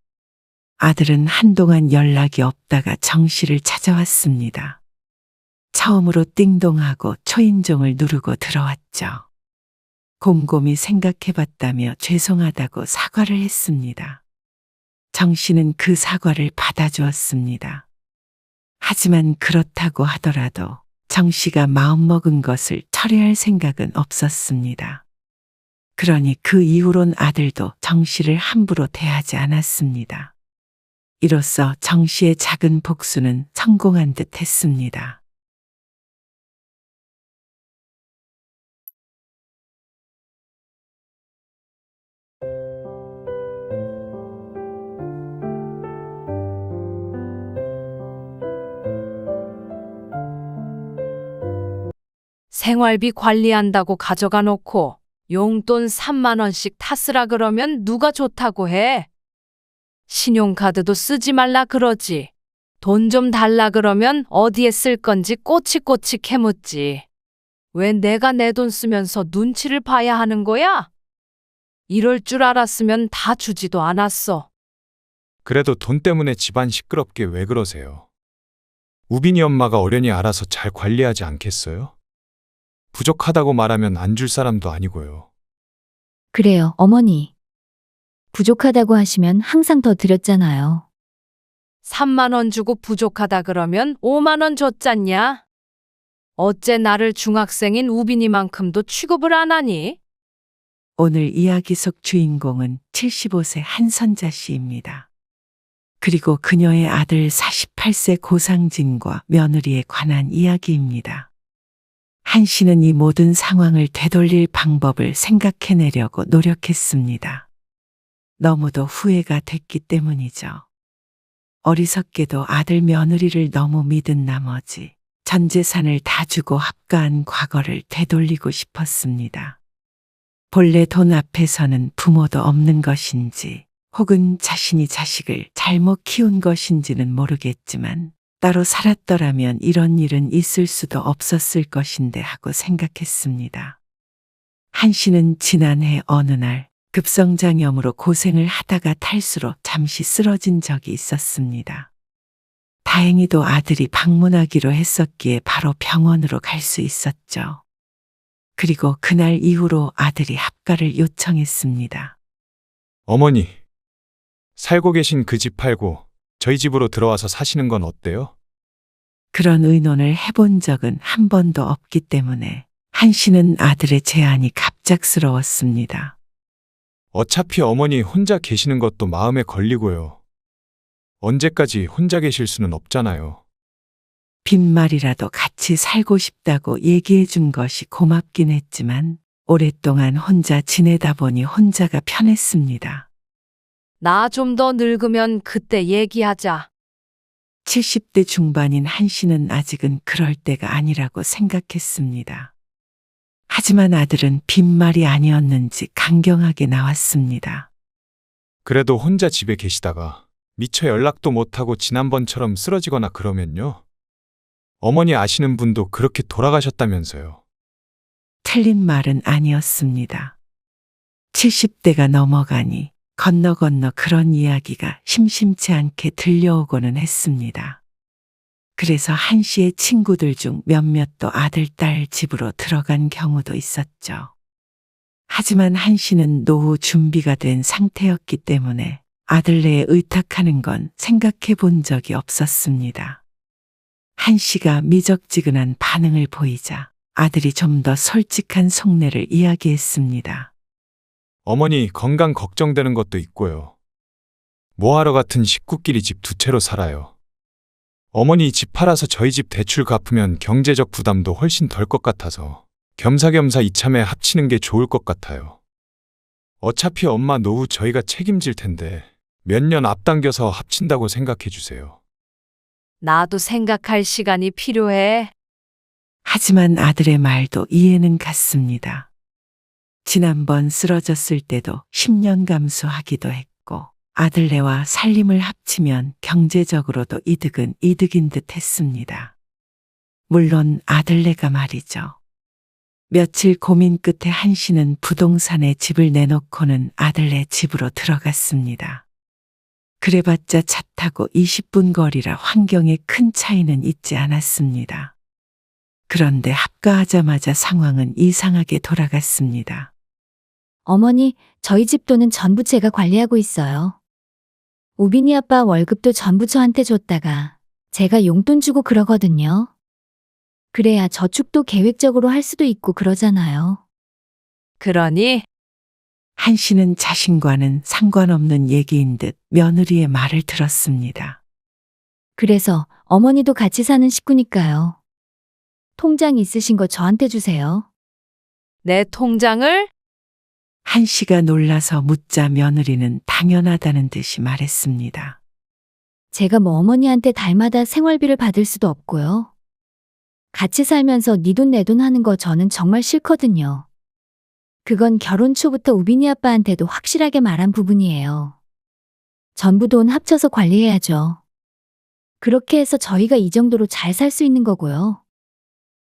아들은 한동안 연락이 없다가 정 씨를 찾아왔습니다. 처음으로 띵동하고 초인종을 누르고 들어왔죠. 곰곰이 생각해봤다며 죄송하다고 사과를 했습니다. 정 씨는 그 사과를 받아주었습니다. 하지만 그렇다고 하더라도 정 씨가 마음먹은 것을 철회할 생각은 없었습니다. 그러니 그 이후론 아들도 정 씨를 함부로 대하지 않았습니다. 이로써 정 씨의 작은 복수는 성공한 듯 했습니다. 생활비 관리한다고 가져가 놓고 용돈 3만 원씩 탔으라 그러면 누가 좋다고 해? 신용카드도 쓰지 말라 그러지. 돈 좀 달라 그러면 어디에 쓸 건지 꼬치꼬치 캐묻지. 왜 내가 내 돈 쓰면서 눈치를 봐야 하는 거야? 이럴 줄 알았으면 다 주지도 않았어. 그래도 돈 때문에 집안 시끄럽게 왜 그러세요? 우빈이 엄마가 어련히 알아서 잘 관리하지 않겠어요? 부족하다고 말하면 안 줄 사람도 아니고요. 그래요, 어머니. 부족하다고 하시면 항상 더 드렸잖아요. 3만 원 주고 부족하다 그러면 5만 원 줬잖냐? 어째 나를 중학생인 우빈이만큼도 취급을 안 하니? 오늘 이야기 속 주인공은 75세 한선자 씨입니다. 그리고 그녀의 아들 48세 고상진과 며느리에 관한 이야기입니다. 한 씨는 이 모든 상황을 되돌릴 방법을 생각해내려고 노력했습니다. 너무도 후회가 됐기 때문이죠. 어리석게도 아들 며느리를 너무 믿은 나머지 전 재산을 다 주고 합가한 과거를 되돌리고 싶었습니다. 본래 돈 앞에서는 부모도 없는 것인지 혹은 자신이 자식을 잘못 키운 것인지는 모르겠지만 따로 살았더라면 이런 일은 있을 수도 없었을 것인데 하고 생각했습니다. 한 씨는 지난해 어느 날 급성장염으로 고생을 하다가 탈수로 잠시 쓰러진 적이 있었습니다. 다행히도 아들이 방문하기로 했었기에 바로 병원으로 갈 수 있었죠. 그리고 그날 이후로 아들이 합가를 요청했습니다. 어머니, 살고 계신 그 집 팔고 저희 집으로 들어와서 사시는 건 어때요? 그런 의논을 해본 적은 한 번도 없기 때문에 한 씨는 아들의 제안이 갑작스러웠습니다. 어차피 어머니 혼자 계시는 것도 마음에 걸리고요. 언제까지 혼자 계실 수는 없잖아요. 빈말이라도 같이 살고 싶다고 얘기해 준 것이 고맙긴 했지만 오랫동안 혼자 지내다 보니 혼자가 편했습니다. 나 좀 더 늙으면 그때 얘기하자. 70대 중반인 한 씨는 아직은 그럴 때가 아니라고 생각했습니다. 하지만 아들은 빈말이 아니었는지 강경하게 나왔습니다. 그래도 혼자 집에 계시다가 미처 연락도 못하고 지난번처럼 쓰러지거나 그러면요. 어머니 아시는 분도 그렇게 돌아가셨다면서요. 틀린 말은 아니었습니다. 70대가 넘어가니 건너 그런 이야기가 심심치 않게 들려오고는 했습니다. 그래서 한 씨의 친구들 중 몇몇도 아들, 딸 집으로 들어간 경우도 있었죠. 하지만 한 씨는 노후 준비가 된 상태였기 때문에 아들네에 의탁하는 건 생각해 본 적이 없었습니다. 한 씨가 미적지근한 반응을 보이자 아들이 좀 더 솔직한 속내를 이야기했습니다. 어머니 건강 걱정되는 것도 있고요. 뭐하러 같은 식구끼리 집 두 채로 살아요. 어머니 집 팔아서 저희 집 대출 갚으면 경제적 부담도 훨씬 덜 것 같아서 겸사겸사 이참에 합치는 게 좋을 것 같아요. 어차피 엄마 노후 저희가 책임질 텐데 몇 년 앞당겨서 합친다고 생각해 주세요. 나도 생각할 시간이 필요해. 하지만 아들의 말도 이해는 갔습니다. 지난번 쓰러졌을 때도 10년 감수하기도 했고 아들네와 살림을 합치면 경제적으로도 이득은 이득인 듯 했습니다. 물론 아들네가 말이죠. 며칠 고민 끝에 한 씨는 부동산에 집을 내놓고는 아들네 집으로 들어갔습니다. 그래봤자 차 타고 20분 거리라 환경에 큰 차이는 있지 않았습니다. 그런데 합가하자마자 상황은 이상하게 돌아갔습니다. 어머니, 저희 집 돈은 전부 제가 관리하고 있어요. 우빈이 아빠 월급도 전부 저한테 줬다가 제가 용돈 주고 그러거든요. 그래야 저축도 계획적으로 할 수도 있고 그러잖아요. 그러니 한 씨는 자신과는 상관없는 얘기인 듯 며느리의 말을 들었습니다. 그래서 어머니도 같이 사는 식구니까요. 통장 있으신 거 저한테 주세요. 내 통장을? 한 씨가 놀라서 묻자 며느리는 당연하다는 듯이 말했습니다. 제가 뭐 어머니한테 달마다 생활비를 받을 수도 없고요. 같이 살면서 네 돈 내 돈 하는 거 저는 정말 싫거든요. 그건 결혼 초부터 우빈이 아빠한테도 확실하게 말한 부분이에요. 전부 돈 합쳐서 관리해야죠. 그렇게 해서 저희가 이 정도로 잘 살 수 있는 거고요.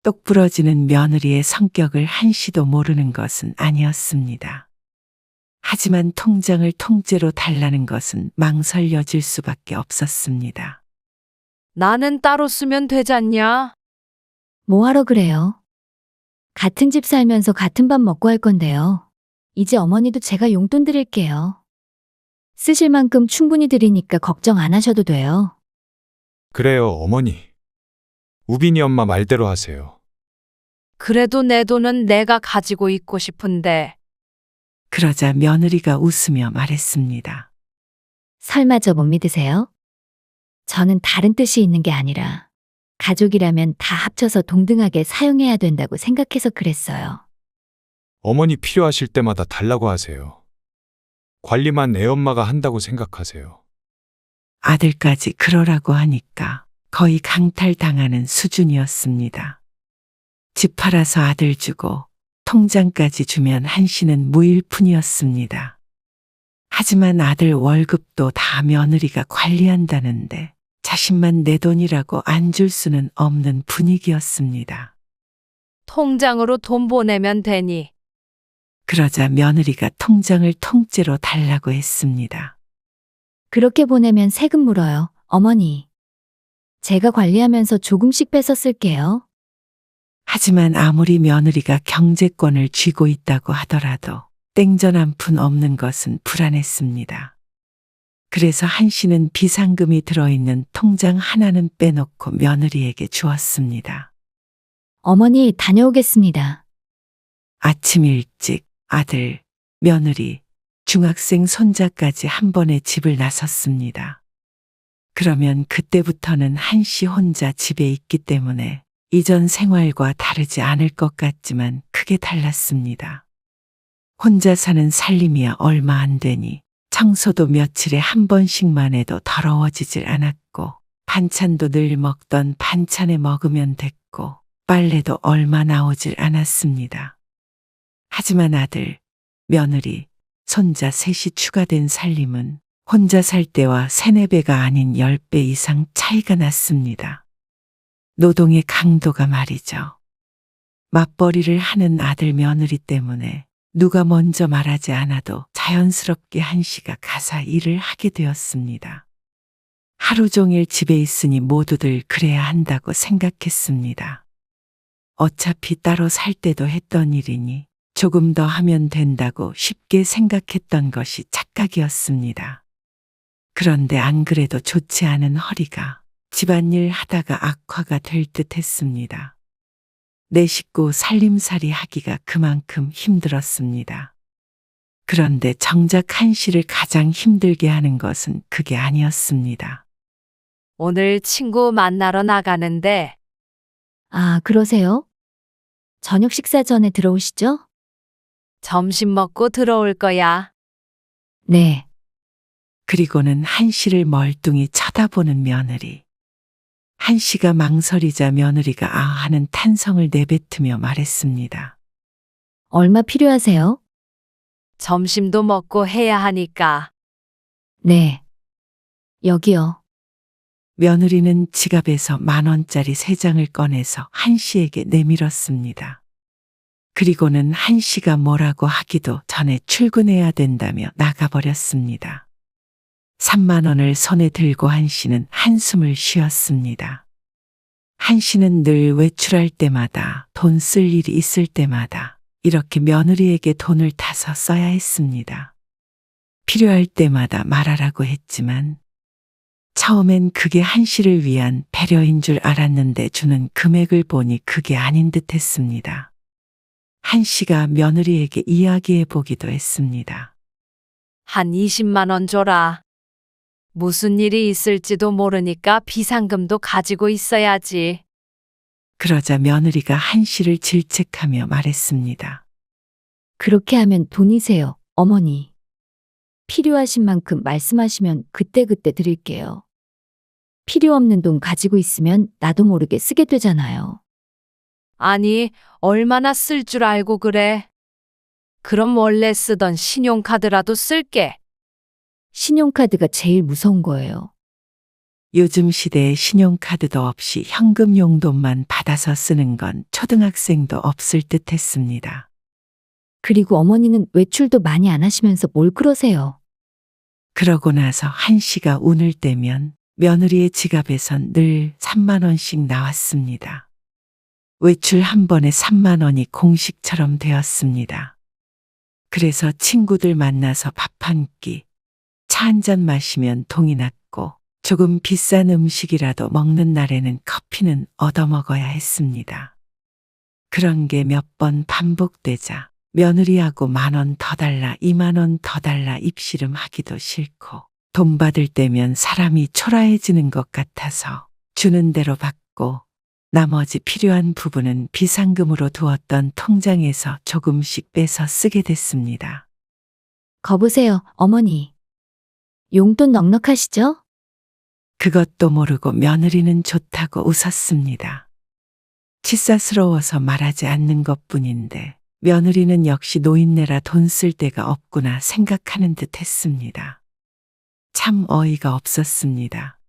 똑 부러지는 며느리의 성격을 한시도 모르는 것은 아니었습니다. 하지만 통장을 통째로 달라는 것은 망설여질 수밖에 없었습니다. 나는 따로 쓰면 되잖냐? 뭐하러 그래요? 같은 집 살면서 같은 밥 먹고 할 건데요. 이제 어머니도 제가 용돈 드릴게요. 쓰실 만큼 충분히 드리니까 걱정 안 하셔도 돼요. 그래요, 어머니. 우빈이 엄마 말대로 하세요. 그래도 내 돈은 내가 가지고 있고 싶은데. 그러자 며느리가 웃으며 말했습니다. 설마 저 못 믿으세요? 저는 다른 뜻이 있는 게 아니라 가족이라면 다 합쳐서 동등하게 사용해야 된다고 생각해서 그랬어요. 어머니 필요하실 때마다 달라고 하세요. 관리만 애엄마가 한다고 생각하세요. 아들까지 그러라고 하니까 거의 강탈당하는 수준이었습니다. 집 팔아서 아들 주고 통장까지 주면 한시는 무일푼이었습니다. 하지만 아들 월급도 다 며느리가 관리한다는데 자신만 내 돈이라고 안 줄 수는 없는 분위기였습니다. 통장으로 돈 보내면 되니. 그러자 며느리가 통장을 통째로 달라고 했습니다. 그렇게 보내면 세금 물어요, 어머니. 제가 관리하면서 조금씩 빼서 쓸게요. 하지만 아무리 며느리가 경제권을 쥐고 있다고 하더라도 땡전 한 푼 없는 것은 불안했습니다. 그래서 한시는 비상금이 들어있는 통장 하나는 빼놓고 며느리에게 주었습니다. 어머니 다녀오겠습니다. 아침 일찍 아들, 며느리, 중학생 손자까지 한 번에 집을 나섰습니다. 그러면 그때부터는 한시 혼자 집에 있기 때문에 이전 생활과 다르지 않을 것 같지만 크게 달랐습니다. 혼자 사는 살림이야 얼마 안 되니 청소도 며칠에 한 번씩만 해도 더러워지질 않았고 반찬도 늘 먹던 반찬에 먹으면 됐고 빨래도 얼마 나오질 않았습니다. 하지만 아들, 며느리, 손자 셋이 추가된 살림은 혼자 살 때와 3-4배가 아닌 10배 이상 차이가 났습니다. 노동의 강도가 말이죠. 맞벌이를 하는 아들 며느리 때문에 누가 먼저 말하지 않아도 자연스럽게 한시가 가사 일을 하게 되었습니다. 하루 종일 집에 있으니 모두들 그래야 한다고 생각했습니다. 어차피 따로 살 때도 했던 일이니 조금 더 하면 된다고 쉽게 생각했던 것이 착각이었습니다. 그런데 안 그래도 좋지 않은 허리가 집안일 하다가 악화가 될 듯 했습니다. 내 식구 살림살이 하기가 그만큼 힘들었습니다. 그런데 정작 한시를 가장 힘들게 하는 것은 그게 아니었습니다. 오늘 친구 만나러 나가는데. 아, 그러세요? 저녁 식사 전에 들어오시죠? 점심 먹고 들어올 거야. 네. 그리고는 한시를 멀뚱히 쳐다보는 며느리. 한시가 망설이자 며느리가 아 하는 탄성을 내뱉으며 말했습니다. 얼마 필요하세요? 점심도 먹고 해야 하니까. 네. 여기요. 며느리는 지갑에서 10,000원짜리 3장을 꺼내서 한시에게 내밀었습니다. 그리고는 한시가 뭐라고 하기도 전에 출근해야 된다며 나가버렸습니다. 30,000원을 손에 들고 한시는 한숨을 쉬었습니다. 한시는 늘 외출할 때마다 돈 쓸 일이 있을 때마다 이렇게 며느리에게 돈을 타서 써야 했습니다. 필요할 때마다 말하라고 했지만 처음엔 그게 한시를 위한 배려인 줄 알았는데 주는 금액을 보니 그게 아닌 듯 했습니다. 한시가 며느리에게 이야기해 보기도 했습니다. 한 20만 원 줘라. 무슨 일이 있을지도 모르니까 비상금도 가지고 있어야지. 그러자 며느리가 한시를 질책하며 말했습니다. 그렇게 하면 돈이세요, 어머니. 필요하신 만큼 말씀하시면 그때그때 드릴게요. 필요 없는 돈 가지고 있으면 나도 모르게 쓰게 되잖아요. 아니, 얼마나 쓸 줄 알고 그래. 그럼 원래 쓰던 신용카드라도 쓸게. 신용카드가 제일 무서운 거예요. 요즘 시대에 신용카드도 없이 현금 용돈만 받아서 쓰는 건 초등학생도 없을 듯 했습니다. 그리고 어머니는 외출도 많이 안 하시면서 뭘 그러세요? 그러고 나서 한씨가 운을 떼면 며느리의 지갑에선 늘 3만 원씩 나왔습니다. 외출 한 번에 3만 원이 공식처럼 되었습니다. 그래서 친구들 만나서 밥 한 끼, 차 한 잔 마시면 동이 났고 조금 비싼 음식이라도 먹는 날에는 커피는 얻어먹어야 했습니다. 그런 게 몇 번 반복되자 며느리하고 10,000원 더 달라, 20,000원 더 달라 입씨름 하기도 싫고 돈 받을 때면 사람이 초라해지는 것 같아서 주는 대로 받고 나머지 필요한 부분은 비상금으로 두었던 통장에서 조금씩 빼서 쓰게 됐습니다. 거보세요, 어머니. 용돈 넉넉하시죠? 그것도 모르고 며느리는 좋다고 웃었습니다. 치사스러워서 말하지 않는 것뿐인데 며느리는 역시 노인네라 돈 쓸 데가 없구나 생각하는 듯 했습니다. 참 어이가 없었습니다.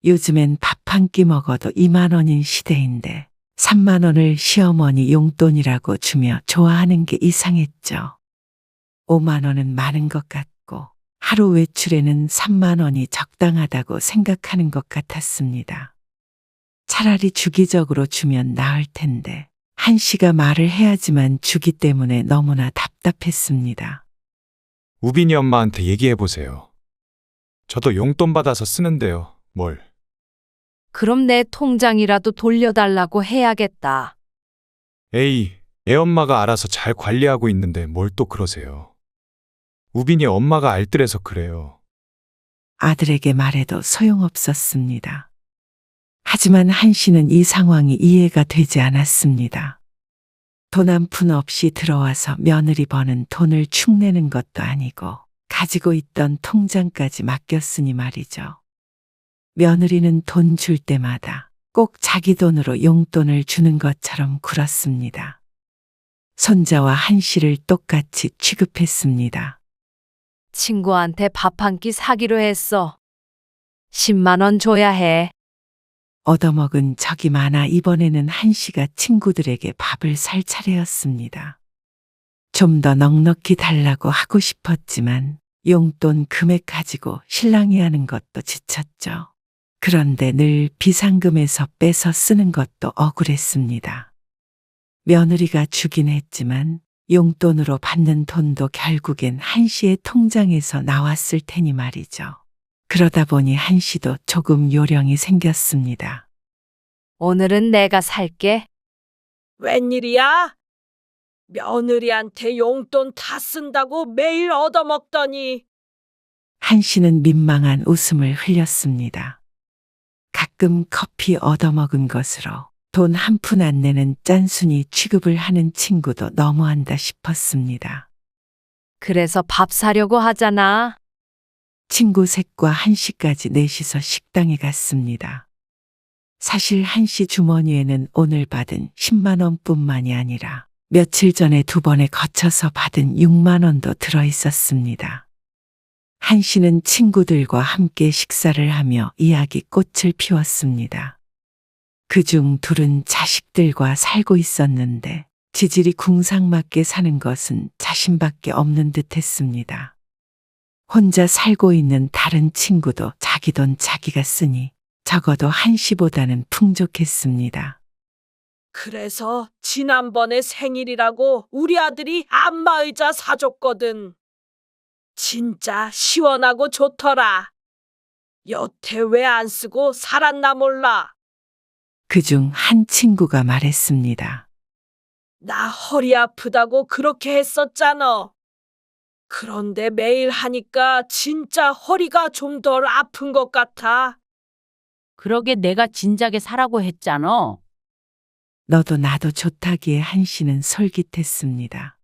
요즘엔 밥 한 끼 먹어도 2만 원인 시대인데 3만 원을 시어머니 용돈이라고 주며 좋아하는 게 이상했죠. 5만 원은 많은 것 같고 하루 외출에는 3만 원이 적당하다고 생각하는 것 같았습니다. 차라리 주기적으로 주면 나을 텐데 한씨가 말을 해야지만 주기 때문에 너무나 답답했습니다. 우빈이 엄마한테 얘기해 보세요. 저도 용돈 받아서 쓰는데요. 뭘? 그럼 내 통장이라도 돌려달라고 해야겠다. 에이, 애 엄마가 알아서 잘 관리하고 있는데 뭘 또 그러세요. 우빈이 엄마가 알뜰해서 그래요. 아들에게 말해도 소용없었습니다. 하지만 한씨는 이 상황이 이해가 되지 않았습니다. 돈 한 푼 없이 들어와서 며느리 버는 돈을 축내는 것도 아니고 가지고 있던 통장까지 맡겼으니 말이죠. 며느리는 돈 줄 때마다 꼭 자기 돈으로 용돈을 주는 것처럼 굴었습니다. 손자와 한씨를 똑같이 취급했습니다. 친구한테 밥 한 끼 사기로 했어. 10만 원 줘야 해. 얻어먹은 적이 많아 이번에는 한씨가 친구들에게 밥을 살 차례였습니다. 좀 더 넉넉히 달라고 하고 싶었지만 용돈 금액 가지고 신랑이 하는 것도 지쳤죠. 그런데 늘 비상금에서 빼서 쓰는 것도 억울했습니다. 며느리가 주긴 했지만 용돈으로 받는 돈도 결국엔 한씨의 통장에서 나왔을 테니 말이죠. 그러다 보니 한씨도 조금 요령이 생겼습니다. 오늘은 내가 살게. 웬일이야? 며느리한테 용돈 다 쓴다고 매일 얻어먹더니. 한씨는 민망한 웃음을 흘렸습니다. 가끔 커피 얻어먹은 것으로 돈 한 푼 안 내는 짠순이 취급을 하는 친구도 너무한다 싶었습니다. 그래서 밥 사려고 하잖아. 친구 셋과 한씨까지 넷이서 식당에 갔습니다. 사실 한씨 주머니에는 오늘 받은 10만 원뿐만이 아니라 며칠 전에 2번에 거쳐서 받은 6만 원도 들어 있었습니다. 한씨는 친구들과 함께 식사를 하며 이야기꽃을 피웠습니다. 그중 둘은 자식들과 살고 있었는데 지질이 궁상맞게 사는 것은 자신밖에 없는 듯 했습니다. 혼자 살고 있는 다른 친구도 자기 돈 자기가 쓰니 적어도 한씨보다는 풍족했습니다. 그래서 지난번에 생일이라고 우리 아들이 안마의자 사줬거든. 진짜 시원하고 좋더라. 여태 왜 안 쓰고 살았나 몰라. 그중 한 친구가 말했습니다. 나 허리 아프다고 그렇게 했었잖아. 그런데 매일 하니까 진짜 허리가 좀 덜 아픈 것 같아. 그러게 내가 진작에 사라고 했잖아. 너도 나도 좋다기에 한씨는 솔깃했습니다.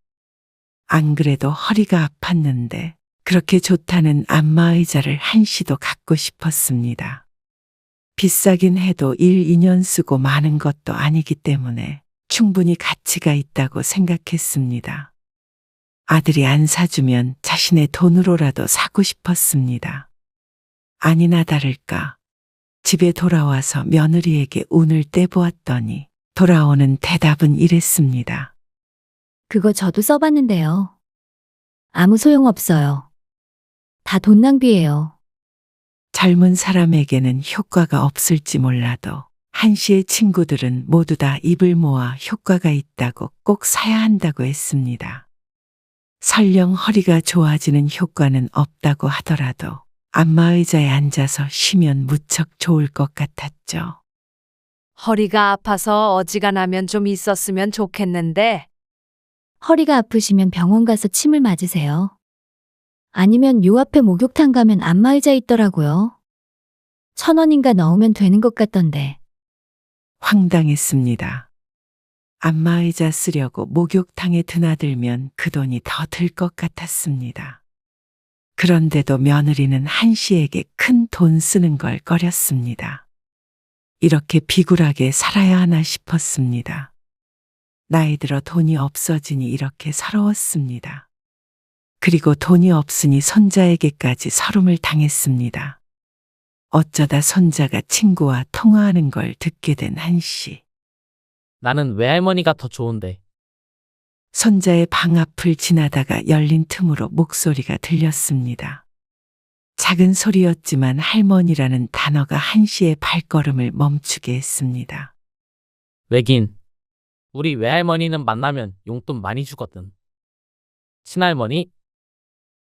안 그래도 허리가 아팠는데 그렇게 좋다는 안마의자를 한씨도 갖고 싶었습니다. 비싸긴 해도 1, 2년 쓰고 마는 것도 아니기 때문에 충분히 가치가 있다고 생각했습니다. 아들이 안 사주면 자신의 돈으로라도 사고 싶었습니다. 아니나 다를까 집에 돌아와서 며느리에게 운을 떼보았더니 돌아오는 대답은 이랬습니다. 그거 저도 써봤는데요. 아무 소용없어요. 다 돈 낭비예요. 젊은 사람에게는 효과가 없을지 몰라도 한 씨의 친구들은 모두 다 입을 모아 효과가 있다고 꼭 사야 한다고 했습니다. 설령 허리가 좋아지는 효과는 없다고 하더라도 안마의자에 앉아서 쉬면 무척 좋을 것 같았죠. 허리가 아파서 어지간하면 좀 있었으면 좋겠는데 허리가 아프시면 병원 가서 침을 맞으세요. 아니면 요 앞에 목욕탕 가면 안마의자 있더라고요. 1,000원인가 넣으면 되는 것 같던데. 황당했습니다. 안마의자 쓰려고 목욕탕에 드나들면 그 돈이 더 들 것 같았습니다. 그런데도 며느리는 한 씨에게 큰 돈 쓰는 걸 꺼렸습니다. 이렇게 비굴하게 살아야 하나 싶었습니다. 나이 들어 돈이 없어지니 이렇게 서러웠습니다. 그리고 돈이 없으니 손자에게까지 서름을 당했습니다. 어쩌다 손자가 친구와 통화하는 걸 듣게 된 한 씨. 나는 외할머니가 더 좋은데. 손자의 방 앞을 지나다가 열린 틈으로 목소리가 들렸습니다. 작은 소리였지만 할머니라는 단어가 한 씨의 발걸음을 멈추게 했습니다. 왜긴. 우리 외할머니는 만나면 용돈 많이 주거든. 친할머니?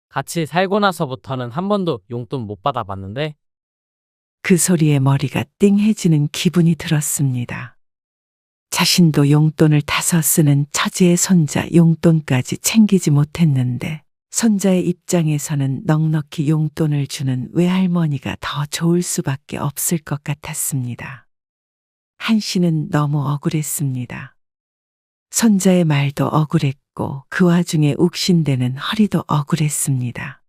같이 살고 나서부터는 한 번도 용돈 못 받아봤는데. 그 소리에 머리가 띵해지는 기분이 들었습니다. 자신도 용돈을 타서 쓰는 처지의 손자 용돈까지 챙기지 못했는데 손자의 입장에서는 넉넉히 용돈을 주는 외할머니가 더 좋을 수밖에 없을 것 같았습니다. 한 씨는 너무 억울했습니다. 손자의 말도 억울했고 그 와중에 욱신대는 허리도 억울했습니다.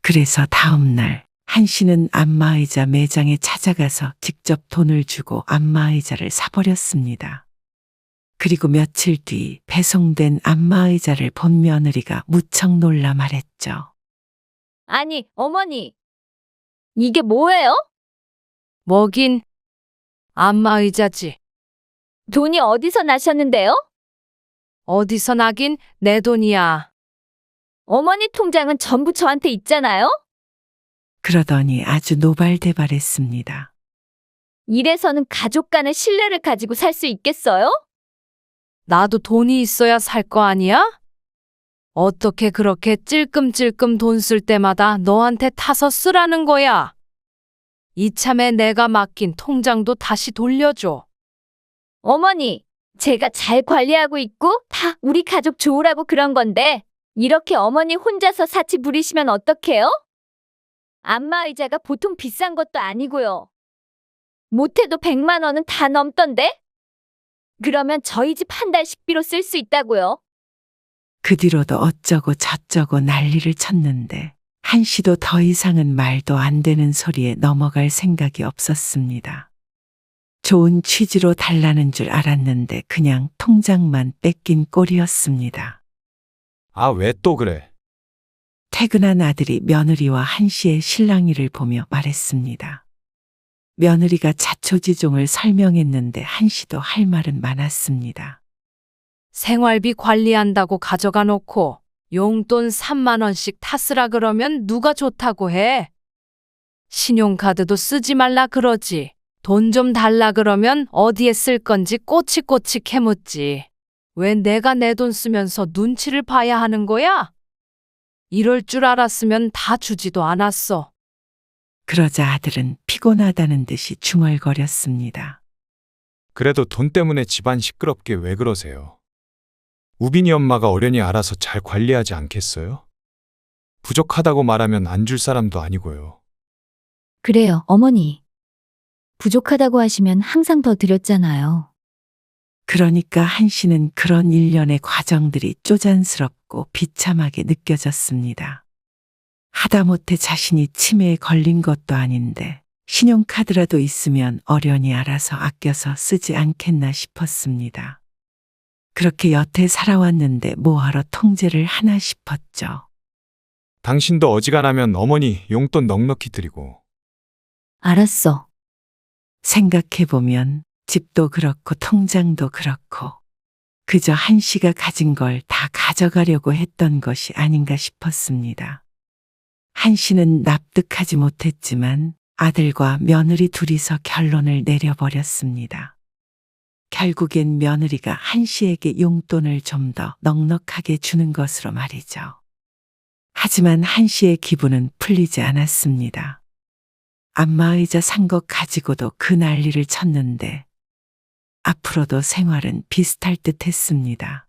그래서 다음 날 한 씨는 안마의자 매장에 찾아가서 직접 돈을 주고 안마의자를 사버렸습니다. 그리고 며칠 뒤 배송된 안마의자를 본 며느리가 무척 놀라 말했죠. 아니, 어머니. 이게 뭐예요? 뭐긴 안마의자지. 돈이 어디서 나셨는데요? 어디서 나긴 내 돈이야. 어머니 통장은 전부 저한테 있잖아요? 그러더니 아주 노발대발했습니다. 이래서는 가족 간의 신뢰를 가지고 살 수 있겠어요? 나도 돈이 있어야 살 거 아니야? 어떻게 그렇게 찔끔찔끔 돈 쓸 때마다 너한테 타서 쓰라는 거야? 이참에 내가 맡긴 통장도 다시 돌려줘. 어머니, 제가 잘 관리하고 있고 다 우리 가족 좋으라고 그런 건데 이렇게 어머니 혼자서 사치 부리시면 어떡해요? 안마의자가 보통 비싼 것도 아니고요. 못해도 100만 원은 다 넘던데? 그러면 저희 집 한 달 식비로 쓸 수 있다고요. 그 뒤로도 어쩌고 저쩌고 난리를 쳤는데 한 씨도 더 이상은 말도 안 되는 소리에 넘어갈 생각이 없었습니다. 좋은 취지로 달라는 줄 알았는데 그냥 통장만 뺏긴 꼴이었습니다. 아, 왜 또 그래? 퇴근한 아들이 며느리와 한 씨의 실랑이를 보며 말했습니다. 며느리가 자초지종을 설명했는데 한 씨도 할 말은 많았습니다. 생활비 관리한다고 가져가 놓고 용돈 3만 원씩 타쓰라 그러면 누가 좋다고 해? 신용카드도 쓰지 말라 그러지. 돈 좀 달라 그러면 어디에 쓸 건지 꼬치꼬치 캐묻지. 왜 내가 내 돈 쓰면서 눈치를 봐야 하는 거야? 이럴 줄 알았으면 다 주지도 않았어. 그러자 아들은 피곤하다는 듯이 중얼거렸습니다. 그래도 돈 때문에 집안 시끄럽게 왜 그러세요? 우빈이 엄마가 어련히 알아서 잘 관리하지 않겠어요? 부족하다고 말하면 안 줄 사람도 아니고요. 그래요, 어머니. 부족하다고 하시면 항상 더 드렸잖아요. 그러니까 한 씨는 그런 일련의 과정들이 쪼잔스럽고 비참하게 느껴졌습니다. 하다못해 자신이 치매에 걸린 것도 아닌데 신용카드라도 있으면 어련히 알아서 아껴서 쓰지 않겠나 싶었습니다. 그렇게 여태 살아왔는데 뭐하러 통제를 하나 싶었죠. 당신도 어지간하면 어머니 용돈 넉넉히 드리고. 알았어. 생각해보면 집도 그렇고 통장도 그렇고 그저 한씨가 가진 걸 다 가져가려고 했던 것이 아닌가 싶었습니다. 한씨는 납득하지 못했지만 아들과 며느리 둘이서 결론을 내려버렸습니다. 결국엔 며느리가 한씨에게 용돈을 좀 더 넉넉하게 주는 것으로 말이죠. 하지만 한씨의 기분은 풀리지 않았습니다. 안마의자 산 것 가지고도 그 난리를 쳤는데 앞으로도 생활은 비슷할 듯 했습니다.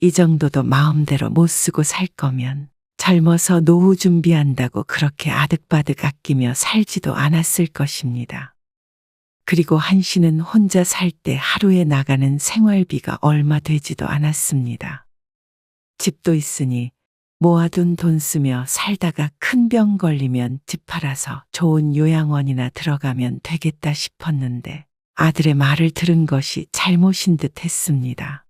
이 정도도 마음대로 못 쓰고 살 거면 젊어서 노후 준비한다고 그렇게 아득바득 아끼며 살지도 않았을 것입니다. 그리고 한씨는 혼자 살 때 하루에 나가는 생활비가 얼마 되지도 않았습니다. 집도 있으니 모아둔 돈 쓰며 살다가 큰 병 걸리면 집 팔아서 좋은 요양원이나 들어가면 되겠다 싶었는데 아들의 말을 들은 것이 잘못인 듯 했습니다.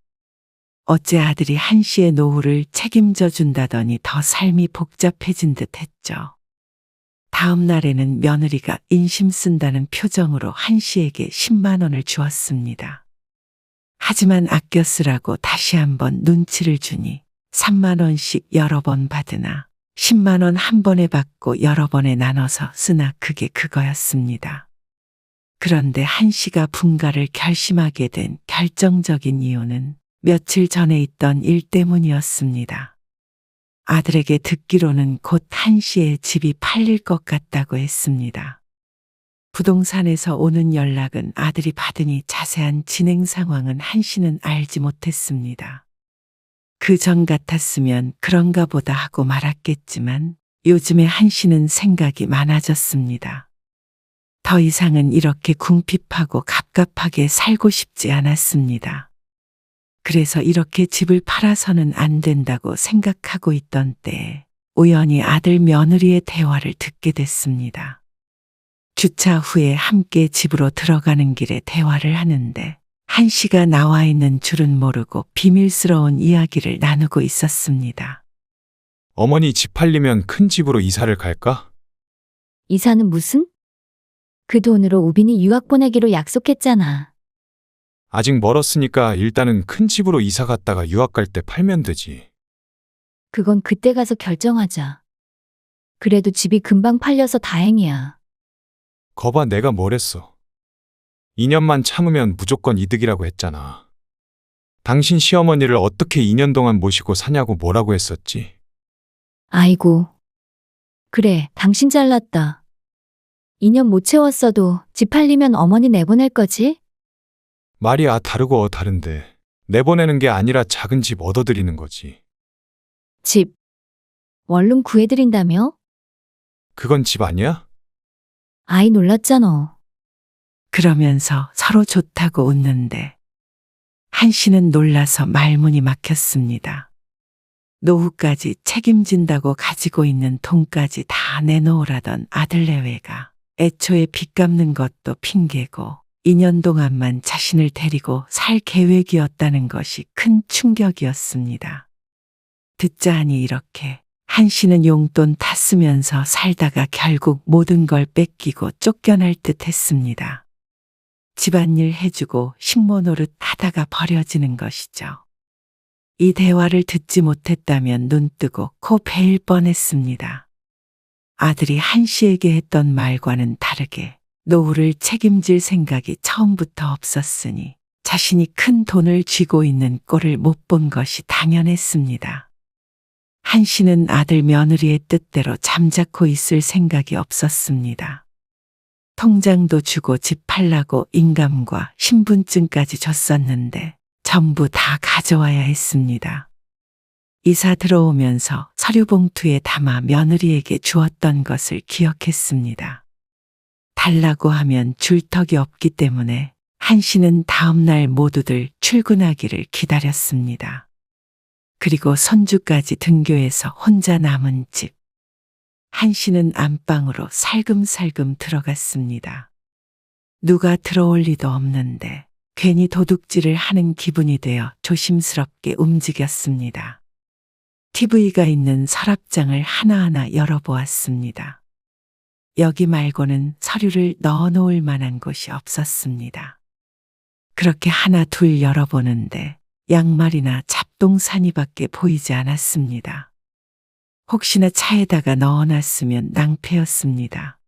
어째 아들이 한씨의 노후를 책임져 준다더니 더 삶이 복잡해진 듯 했죠. 다음 날에는 며느리가 인심 쓴다는 표정으로 한씨에게 10만 원을 주었습니다. 하지만 아껴 쓰라고 다시 한번 눈치를 주니 3만 원씩 여러 번 받으나 10만 원 한 번에 받고 여러 번에 나눠서 쓰나 그게 그거였습니다. 그런데 한씨가 분가를 결심하게 된 결정적인 이유는 며칠 전에 있던 일 때문이었습니다. 아들에게 듣기로는 곧 한씨의 집이 팔릴 것 같다고 했습니다. 부동산에서 오는 연락은 아들이 받으니 자세한 진행 상황은 한씨는 알지 못했습니다. 그 전 같았으면 그런가 보다 하고 말았겠지만 요즘에 한씨는 생각이 많아졌습니다. 더 이상은 이렇게 궁핍하고 갑갑하게 살고 싶지 않았습니다. 그래서 이렇게 집을 팔아서는 안 된다고 생각하고 있던 때에 우연히 아들 며느리의 대화를 듣게 됐습니다. 주차 후에 함께 집으로 들어가는 길에 대화를 하는데 한씨가 나와 있는 줄은 모르고 비밀스러운 이야기를 나누고 있었습니다. 어머니 집 팔리면 큰 집으로 이사를 갈까? 이사는 무슨? 그 돈으로 우빈이 유학 보내기로 약속했잖아. 아직 멀었으니까 일단은 큰 집으로 이사 갔다가 유학 갈 때 팔면 되지. 그건 그때 가서 결정하자. 그래도 집이 금방 팔려서 다행이야. 거봐 내가 뭘 했어. 2년만 참으면 무조건 이득이라고 했잖아. 당신 시어머니를 어떻게 2년 동안 모시고 사냐고 뭐라고 했었지? 아이고. 그래, 당신 잘났다. 2년 못 채웠어도 집 팔리면 어머니 내보낼 거지? 말이 다르고 다른데 내보내는 게 아니라 작은 집 얻어드리는 거지. 집. 원룸 구해드린다며? 그건 집 아니야? 아이 놀랐잖아. 그러면서 서로 좋다고 웃는데 한씨는 놀라서 말문이 막혔습니다. 노후까지 책임진다고 가지고 있는 돈까지 다 내놓으라던 아들 내외가 애초에 빚 갚는 것도 핑계고 2년 동안만 자신을 데리고 살 계획이었다는 것이 큰 충격이었습니다. 듣자 하니 이렇게 한씨는 용돈 다 쓰면서 살다가 결국 모든 걸 뺏기고 쫓겨날 듯 했습니다. 집안일 해주고 식모 노릇 하다가 버려지는 것이죠. 이 대화를 듣지 못했다면 눈 뜨고 코 베일 뻔했습니다. 아들이 한씨에게 했던 말과는 다르게 노후를 책임질 생각이 처음부터 없었으니 자신이 큰 돈을 쥐고 있는 꼴을 못 본 것이 당연했습니다. 한씨는 아들 며느리의 뜻대로 잠자코 있을 생각이 없었습니다. 통장도 주고 집 팔라고 인감과 신분증까지 줬었는데 전부 다 가져와야 했습니다. 이사 들어오면서 서류 봉투에 담아 며느리에게 주었던 것을 기억했습니다. 달라고 하면 줄 턱이 없기 때문에 한씨는 다음 날 모두들 출근하기를 기다렸습니다. 그리고 손주까지 등교해서 혼자 남은 집. 한씨는 안방으로 살금살금 들어갔습니다. 누가 들어올 리도 없는데 괜히 도둑질을 하는 기분이 되어 조심스럽게 움직였습니다. TV가 있는 서랍장을 하나하나 열어보았습니다. 여기 말고는 서류를 넣어놓을 만한 곳이 없었습니다. 그렇게 하나 둘 열어보는데 양말이나 잡동사니밖에 보이지 않았습니다. 혹시나 차에다가 넣어놨으면 낭패였습니다.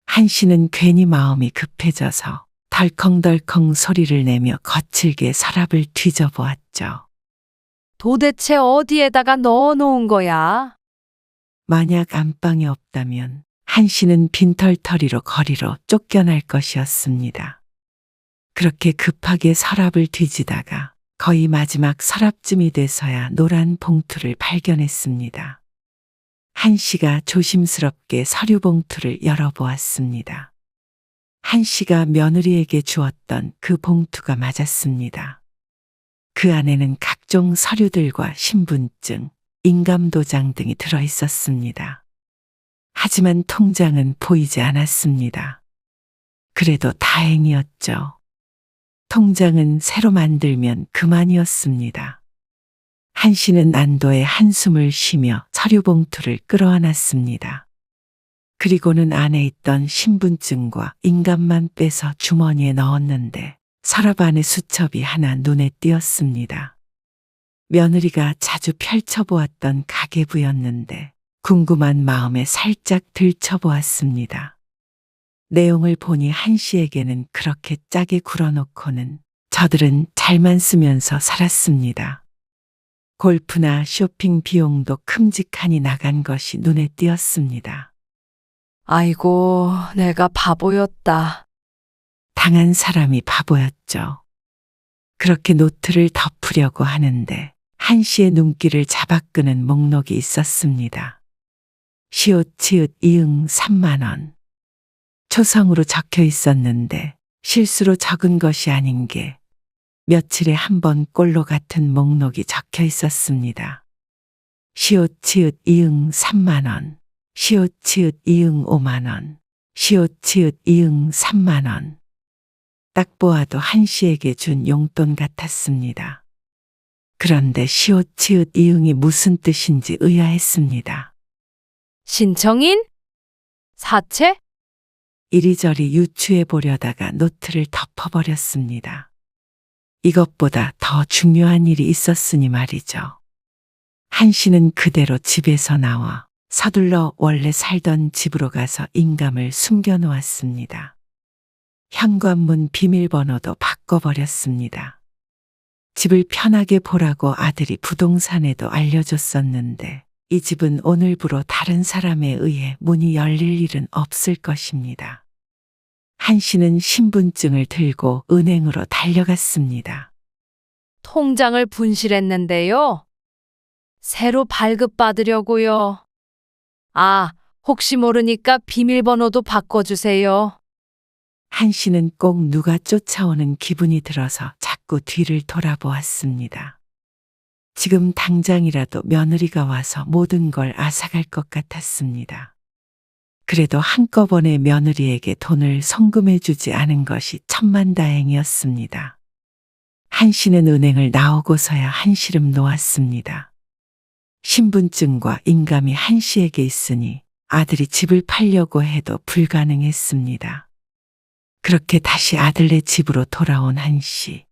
한 씨는 괜히 마음이 급해져서 덜컹덜컹 소리를 내며 거칠게 서랍을 뒤져보았죠. 도대체 어디에다가 넣어놓은 거야? 만약 안방이 없다면 한 씨는 빈털터리로 거리로 쫓겨날 것이었습니다. 그렇게 급하게 서랍을 뒤지다가 거의 마지막 서랍쯤이 돼서야 노란 봉투를 발견했습니다. 한 씨가 조심스럽게 서류 봉투를 열어보았습니다. 한 씨가 며느리에게 주었던 그 봉투가 맞았습니다. 그 안에는 각종 서류들과 신분증, 인감도장 등이 들어 있었습니다. 하지만 통장은 보이지 않았습니다. 그래도 다행이었죠. 통장은 새로 만들면 그만이었습니다. 한 씨는 안도의 한숨을 쉬며 서류 봉투를 끌어안았습니다. 그리고는 안에 있던 신분증과 인감만 빼서 주머니에 넣었는데 서랍 안에 수첩이 하나 눈에 띄었습니다. 며느리가 자주 펼쳐보았던 가계부였는데 궁금한 마음에 살짝 들춰보았습니다. 내용을 보니 한 씨에게는 그렇게 짜게 굴어놓고는 저들은 잘만 쓰면서 살았습니다. 골프나 쇼핑 비용도 큼직하니 나간 것이 눈에 띄었습니다. 아이고, 내가 바보였다. 당한 사람이 바보였죠. 그렇게 노트를 덮으려고 하는데 한 씨의 눈길을 잡아끄는 목록이 있었습니다. 시옷 치읓 이응 3만 원. 초성으로 적혀 있었는데 실수로 적은 것이 아닌 게 며칠에 한 번 꼴로 같은 목록이 적혀 있었습니다. 시옷 치읓 이응 3만 원. 시옷 치읓 이응 5만 원. 시옷 치읓 이응 3만 원. 딱 보아도 한 씨에게 준 용돈 같았습니다. 그런데 시옷 치읓 이응이 무슨 뜻인지 의아했습니다. 신청인? 사채? 이리저리 유추해 보려다가 노트를 덮어버렸습니다. 이것보다 더 중요한 일이 있었으니 말이죠. 한 씨는 그대로 집에서 나와 서둘러 원래 살던 집으로 가서 인감을 숨겨놓았습니다. 현관문 비밀번호도 바꿔버렸습니다. 집을 편하게 보라고 아들이 부동산에도 알려줬었는데 이 집은 오늘부로 다른 사람에 의해 문이 열릴 일은 없을 것입니다. 한 씨는 신분증을 들고 은행으로 달려갔습니다. 통장을 분실했는데요. 새로 발급받으려고요. 아, 혹시 모르니까 비밀번호도 바꿔주세요. 한 씨는 꼭 누가 쫓아오는 기분이 들어서 자꾸 뒤를 돌아보았습니다. 지금 당장이라도 며느리가 와서 모든 걸 앗아갈 것 같았습니다. 그래도 한꺼번에 며느리에게 돈을 송금해 주지 않은 것이 천만다행이었습니다. 한 씨는 은행을 나오고서야 한시름 놓았습니다. 신분증과 인감이 한 씨에게 있으니 아들이 집을 팔려고 해도 불가능했습니다. 그렇게 다시 아들네 집으로 돌아온 한 씨.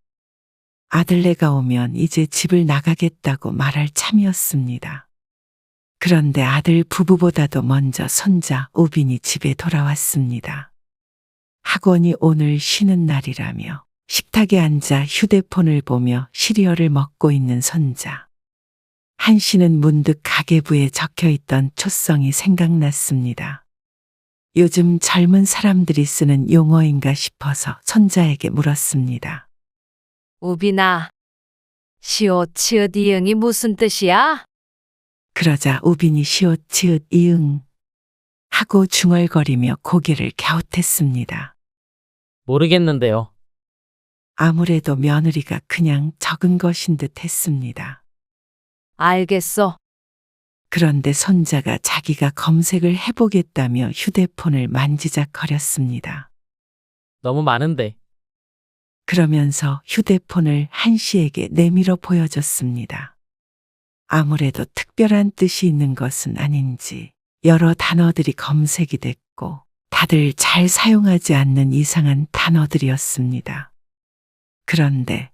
아들네가 오면 이제 집을 나가겠다고 말할 참이었습니다. 그런데 아들 부부보다도 먼저 손자 우빈이 집에 돌아왔습니다. 학원이 오늘 쉬는 날이라며 식탁에 앉아 휴대폰을 보며 시리얼을 먹고 있는 손자. 한 씨는 문득 가계부에 적혀있던 초성이 생각났습니다. 요즘 젊은 사람들이 쓰는 용어인가 싶어서 손자에게 물었습니다. 우빈아, 시옷 치읓 이응이 무슨 뜻이야? 그러자 우빈이 시옷 치읓 이응 하고 중얼거리며 고개를 갸웃했습니다. 모르겠는데요. 아무래도 며느리가 그냥 적은 것인 듯 했습니다. 알겠어. 그런데 손자가 자기가 검색을 해보겠다며 휴대폰을 만지작거렸습니다. 너무 많은데. 그러면서 휴대폰을 한 씨에게 내밀어 보여줬습니다. 아무래도 특별한 뜻이 있는 것은 아닌지 여러 단어들이 검색이 됐고 다들 잘 사용하지 않는 이상한 단어들이었습니다. 그런데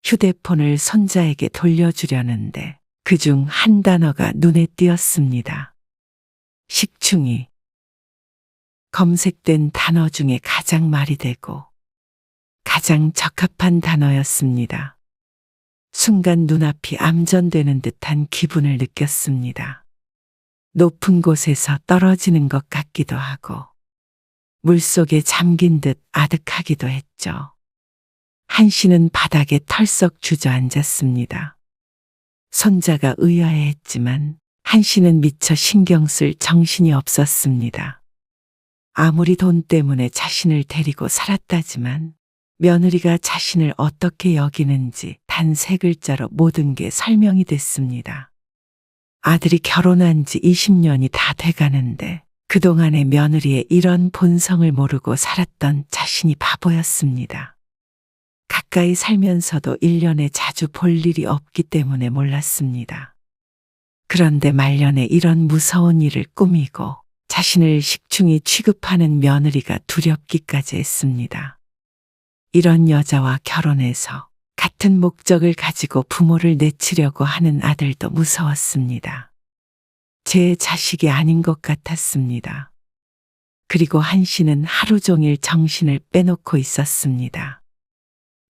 휴대폰을 손자에게 돌려주려는데 그중 한 단어가 눈에 띄었습니다. 식충이. 검색된 단어 중에 가장 말이 되고 가장 적합한 단어였습니다. 순간 눈앞이 암전되는 듯한 기분을 느꼈습니다. 높은 곳에서 떨어지는 것 같기도 하고 물속에 잠긴 듯 아득하기도 했죠. 한 씨는 바닥에 털썩 주저앉았습니다. 손자가 의아해했지만 한 씨는 미처 신경 쓸 정신이 없었습니다. 아무리 돈 때문에 자신을 데리고 살았다지만 며느리가 자신을 어떻게 여기는지 단 3글자로 모든 게 설명이 됐습니다. 아들이 결혼한 지 20년이 다 돼가는데 그동안의 며느리의 이런 본성을 모르고 살았던 자신이 바보였습니다. 가까이 살면서도 1년에 자주 볼 일이 없기 때문에 몰랐습니다. 그런데 말년에 이런 무서운 일을 꾸미고 자신을 식충이 취급하는 며느리가 두렵기까지 했습니다. 이런 여자와 결혼해서 같은 목적을 가지고 부모를 내치려고 하는 아들도 무서웠습니다. 제 자식이 아닌 것 같았습니다. 그리고 한 씨는 하루 종일 정신을 빼놓고 있었습니다.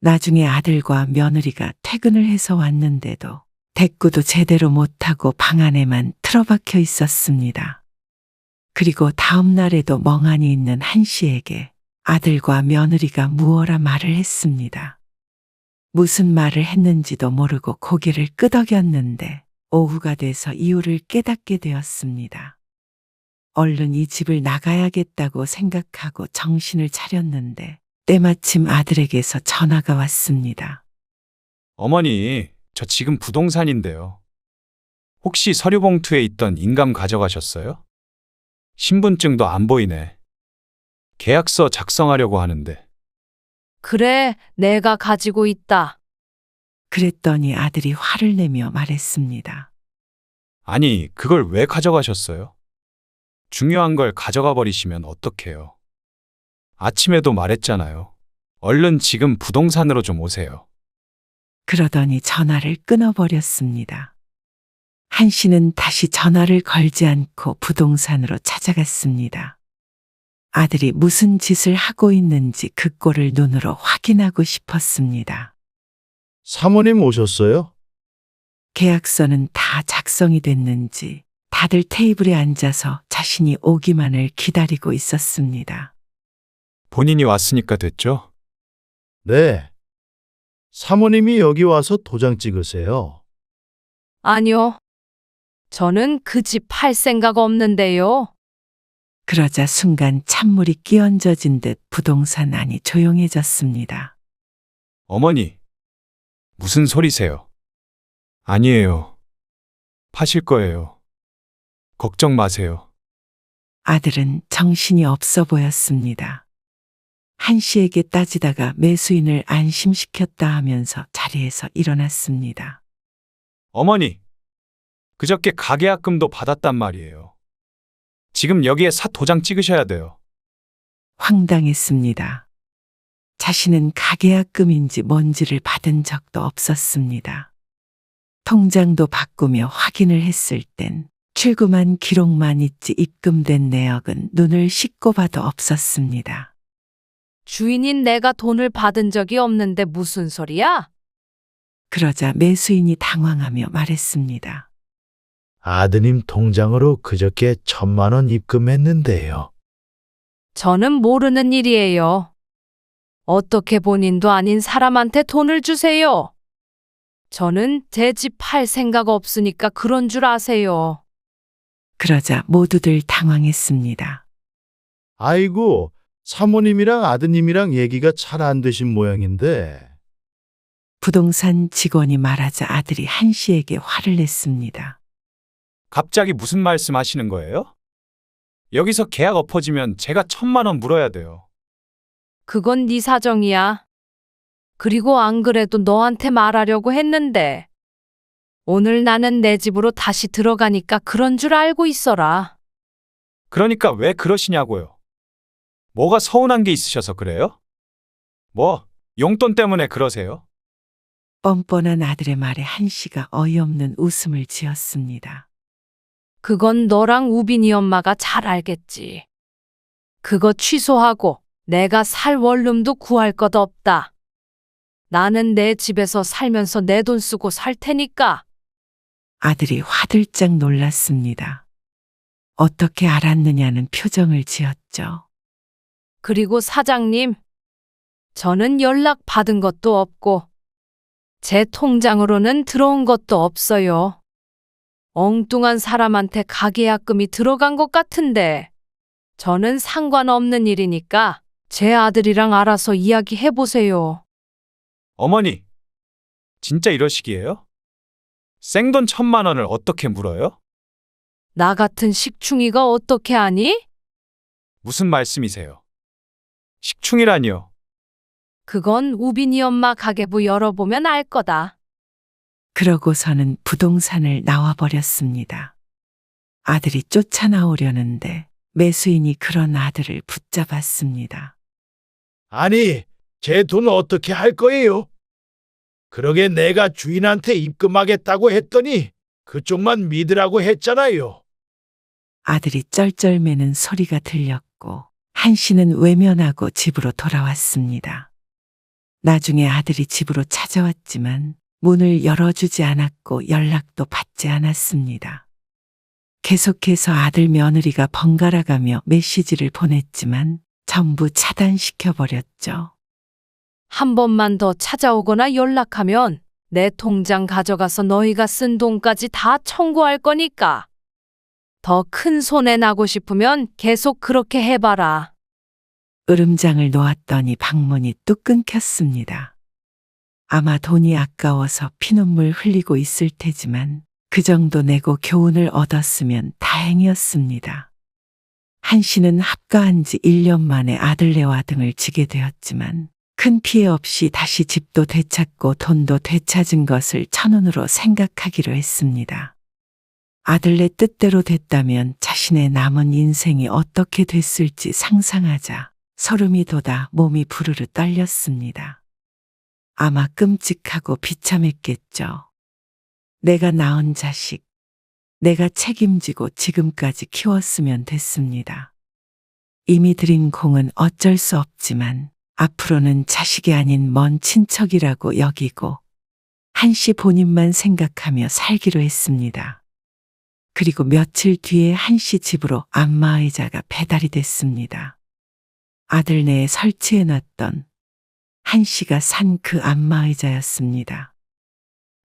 나중에 아들과 며느리가 퇴근을 해서 왔는데도 대꾸도 제대로 못하고 방 안에만 틀어박혀 있었습니다. 그리고 다음 날에도 멍하니 있는 한 씨에게 아들과 며느리가 무어라 말을 했습니다. 무슨 말을 했는지도 모르고 고개를 끄덕였는데 오후가 돼서 이유를 깨닫게 되었습니다. 얼른 이 집을 나가야겠다고 생각하고 정신을 차렸는데 때마침 아들에게서 전화가 왔습니다. 어머니, 저 지금 부동산인데요. 혹시 서류 봉투에 있던 인감 가져가셨어요? 신분증도 안 보이네. 계약서 작성하려고 하는데. 그래, 내가 가지고 있다. 그랬더니 아들이 화를 내며 말했습니다. 아니, 그걸 왜 가져가셨어요? 중요한 걸 가져가 버리시면 어떡해요? 아침에도 말했잖아요. 얼른 지금 부동산으로 좀 오세요. 그러더니 전화를 끊어버렸습니다. 한 씨는 다시 전화를 걸지 않고 부동산으로 찾아갔습니다. 아들이 무슨 짓을 하고 있는지 그 꼴을 눈으로 확인하고 싶었습니다. 사모님 오셨어요? 계약서는 다 작성이 됐는지 다들 테이블에 앉아서 자신이 오기만을 기다리고 있었습니다. 본인이 왔으니까 됐죠? 네. 사모님이 여기 와서 도장 찍으세요. 아니요. 저는 그 집 팔 생각 없는데요. 그러자 순간 찬물이 끼얹어진 듯 부동산 안이 조용해졌습니다. 어머니, 무슨 소리세요? 아니에요. 파실 거예요. 걱정 마세요. 아들은 정신이 없어 보였습니다. 한 씨에게 따지다가 매수인을 안심시켰다 하면서 자리에서 일어났습니다. 어머니, 그저께 가계약금도 받았단 말이에요. 지금 여기에 사 도장 찍으셔야 돼요. 황당했습니다. 자신은 가계약금인지 뭔지를 받은 적도 없었습니다. 통장도 바꾸며 확인을 했을 땐 출금한 기록만 있지 입금된 내역은 눈을 씻고 봐도 없었습니다. 주인인 내가 돈을 받은 적이 없는데 무슨 소리야? 그러자 매수인이 당황하며 말했습니다. 아드님 통장으로 그저께 1,000만 원 입금했는데요. 저는 모르는 일이에요. 어떻게 본인도 아닌 사람한테 돈을 주세요. 저는 제 집 팔 생각 없으니까 그런 줄 아세요. 그러자 모두들 당황했습니다. 아이고, 사모님이랑 아드님이랑 얘기가 잘 안 되신 모양인데. 부동산 직원이 말하자 아들이 한 씨에게 화를 냈습니다. 갑자기 무슨 말씀 하시는 거예요? 여기서 계약 엎어지면 제가 1,000만 원 물어야 돼요. 그건 네 사정이야. 그리고 안 그래도 너한테 말하려고 했는데 오늘 나는 내 집으로 다시 들어가니까 그런 줄 알고 있어라. 그러니까 왜 그러시냐고요? 뭐가 서운한 게 있으셔서 그래요? 뭐, 용돈 때문에 그러세요? 뻔뻔한 아들의 말에 한씨가 어이없는 웃음을 지었습니다. 그건 너랑 우빈이 엄마가 잘 알겠지. 그거 취소하고 내가 살 원룸도 구할 것 없다. 나는 내 집에서 살면서 내 돈 쓰고 살 테니까. 아들이 화들짝 놀랐습니다. 어떻게 알았느냐는 표정을 지었죠. 그리고 사장님, 저는 연락 받은 것도 없고 제 통장으로는 들어온 것도 없어요. 엉뚱한 사람한테 가계약금이 들어간 것 같은데 저는 상관없는 일이니까 제 아들이랑 알아서 이야기해 보세요. 어머니, 진짜 이러시기에요? 생돈 1,000만 원을 어떻게 물어요? 나 같은 식충이가 어떻게 아니? 무슨 말씀이세요? 식충이라니요? 그건 우빈이 엄마 가계부 열어보면 알 거다. 그러고서는 부동산을 나와버렸습니다. 아들이 쫓아나오려는데 매수인이 그런 아들을 붙잡았습니다. 아니, 제 돈 어떻게 할 거예요? 그러게 내가 주인한테 입금하겠다고 했더니 그쪽만 믿으라고 했잖아요. 아들이 쩔쩔매는 소리가 들렸고 한씨는 외면하고 집으로 돌아왔습니다. 나중에 아들이 집으로 찾아왔지만 문을 열어주지 않았고 연락도 받지 않았습니다. 계속해서 아들 며느리가 번갈아가며 메시지를 보냈지만 전부 차단시켜버렸죠. 한 번만 더 찾아오거나 연락하면 내 통장 가져가서 너희가 쓴 돈까지 다 청구할 거니까. 더 큰 손해 나고 싶으면 계속 그렇게 해봐라. 으름장을 놓았더니 방문이 뚝 끊겼습니다. 아마 돈이 아까워서 피눈물 흘리고 있을 테지만 그 정도 내고 교훈을 얻었으면 다행이었습니다. 한씨는 합가한 지 1년 만에 아들네와 등을 지게 되었지만 큰 피해 없이 다시 집도 되찾고 돈도 되찾은 것을 천운으로 생각하기로 했습니다. 아들네 뜻대로 됐다면 자신의 남은 인생이 어떻게 됐을지 상상하자 소름이 돋아 몸이 부르르 떨렸습니다. 아마 끔찍하고 비참했겠죠. 내가 낳은 자식, 내가 책임지고 지금까지 키웠으면 됐습니다. 이미 들인 공은 어쩔 수 없지만 앞으로는 자식이 아닌 먼 친척이라고 여기고 한씨 본인만 생각하며 살기로 했습니다. 그리고 며칠 뒤에 한씨 집으로 안마의자가 배달이 됐습니다. 아들네에 설치해놨던 한씨가 산 그 안마의자였습니다.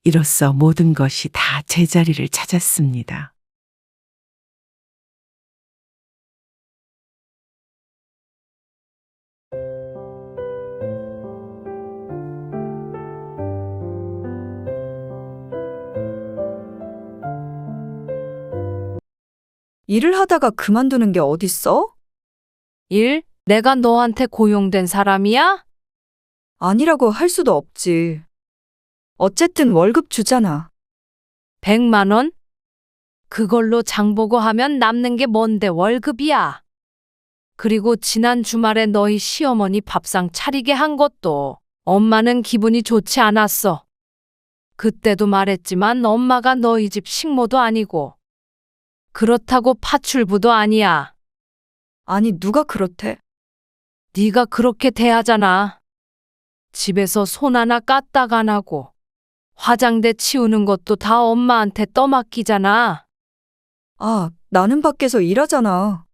이로써 모든 것이 다 제자리를 찾았습니다. 일을 하다가 그만두는 게 어딨어? 일? 내가 너한테 고용된 사람이야? 아니라고 할 수도 없지. 어쨌든 월급 주잖아. 100만 원? 그걸로 장보고 하면 남는 게 뭔데 월급이야. 그리고 지난 주말에 너희 시어머니 밥상 차리게 한 것도 엄마는 기분이 좋지 않았어. 그때도 말했지만 엄마가 너희 집 식모도 아니고 그렇다고 파출부도 아니야. 아니, 누가 그렇대? 네가 그렇게 대하잖아. 집에서 손 하나 까딱 안 하고 화장대 치우는 것도 다 엄마한테 떠맡기잖아. 아, 나는 밖에서 일하잖아.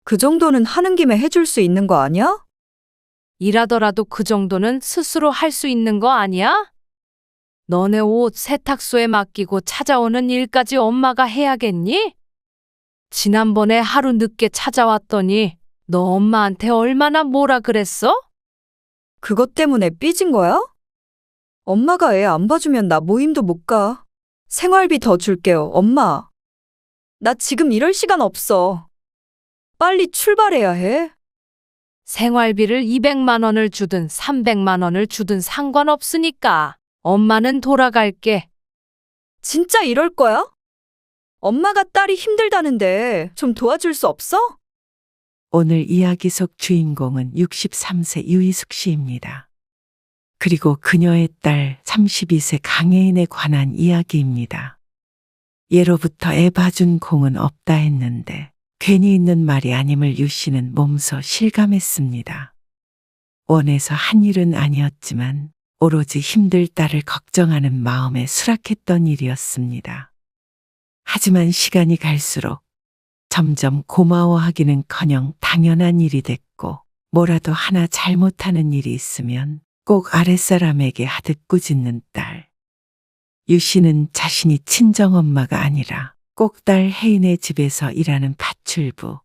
그 정도는 하는 김에 해줄 수 있는 거 아니야? 일하더라도 그 정도는 스스로 할 수 있는 거 아니야? 너네 옷 세탁소에 맡기고 찾아오는 일까지 엄마가 해야겠니? 지난번에 하루 늦게 찾아왔더니 너 엄마한테 얼마나 뭐라 그랬어? 그것 때문에 삐진 거야? 엄마가 애 안 봐주면 나 모임도 못 가. 생활비 더 줄게요, 엄마. 나 지금 이럴 시간 없어. 빨리 출발해야 해. 생활비를 200만 원을 주든 300만 원을 주든 상관없으니까 엄마는 돌아갈게. 진짜 이럴 거야? 엄마가 딸이 힘들다는데 좀 도와줄 수 없어? 오늘 이야기 속 주인공은 63세 유희숙 씨입니다. 그리고 그녀의 딸 32세 강혜인에 관한 이야기입니다. 예로부터 애 봐준 공은 없다 했는데 괜히 있는 말이 아님을 유 씨는 몸소 실감했습니다. 원해서 한 일은 아니었지만 오로지 힘들 딸을 걱정하는 마음에 수락했던 일이었습니다. 하지만 시간이 갈수록 점점 고마워하기는커녕 당연한 일이 됐고 뭐라도 하나 잘못하는 일이 있으면 꼭 아랫사람에게 하듯 꾸짖는 딸. 유 씨는 자신이 친정엄마가 아니라 꼭 딸 혜인의 집에서 일하는 파출부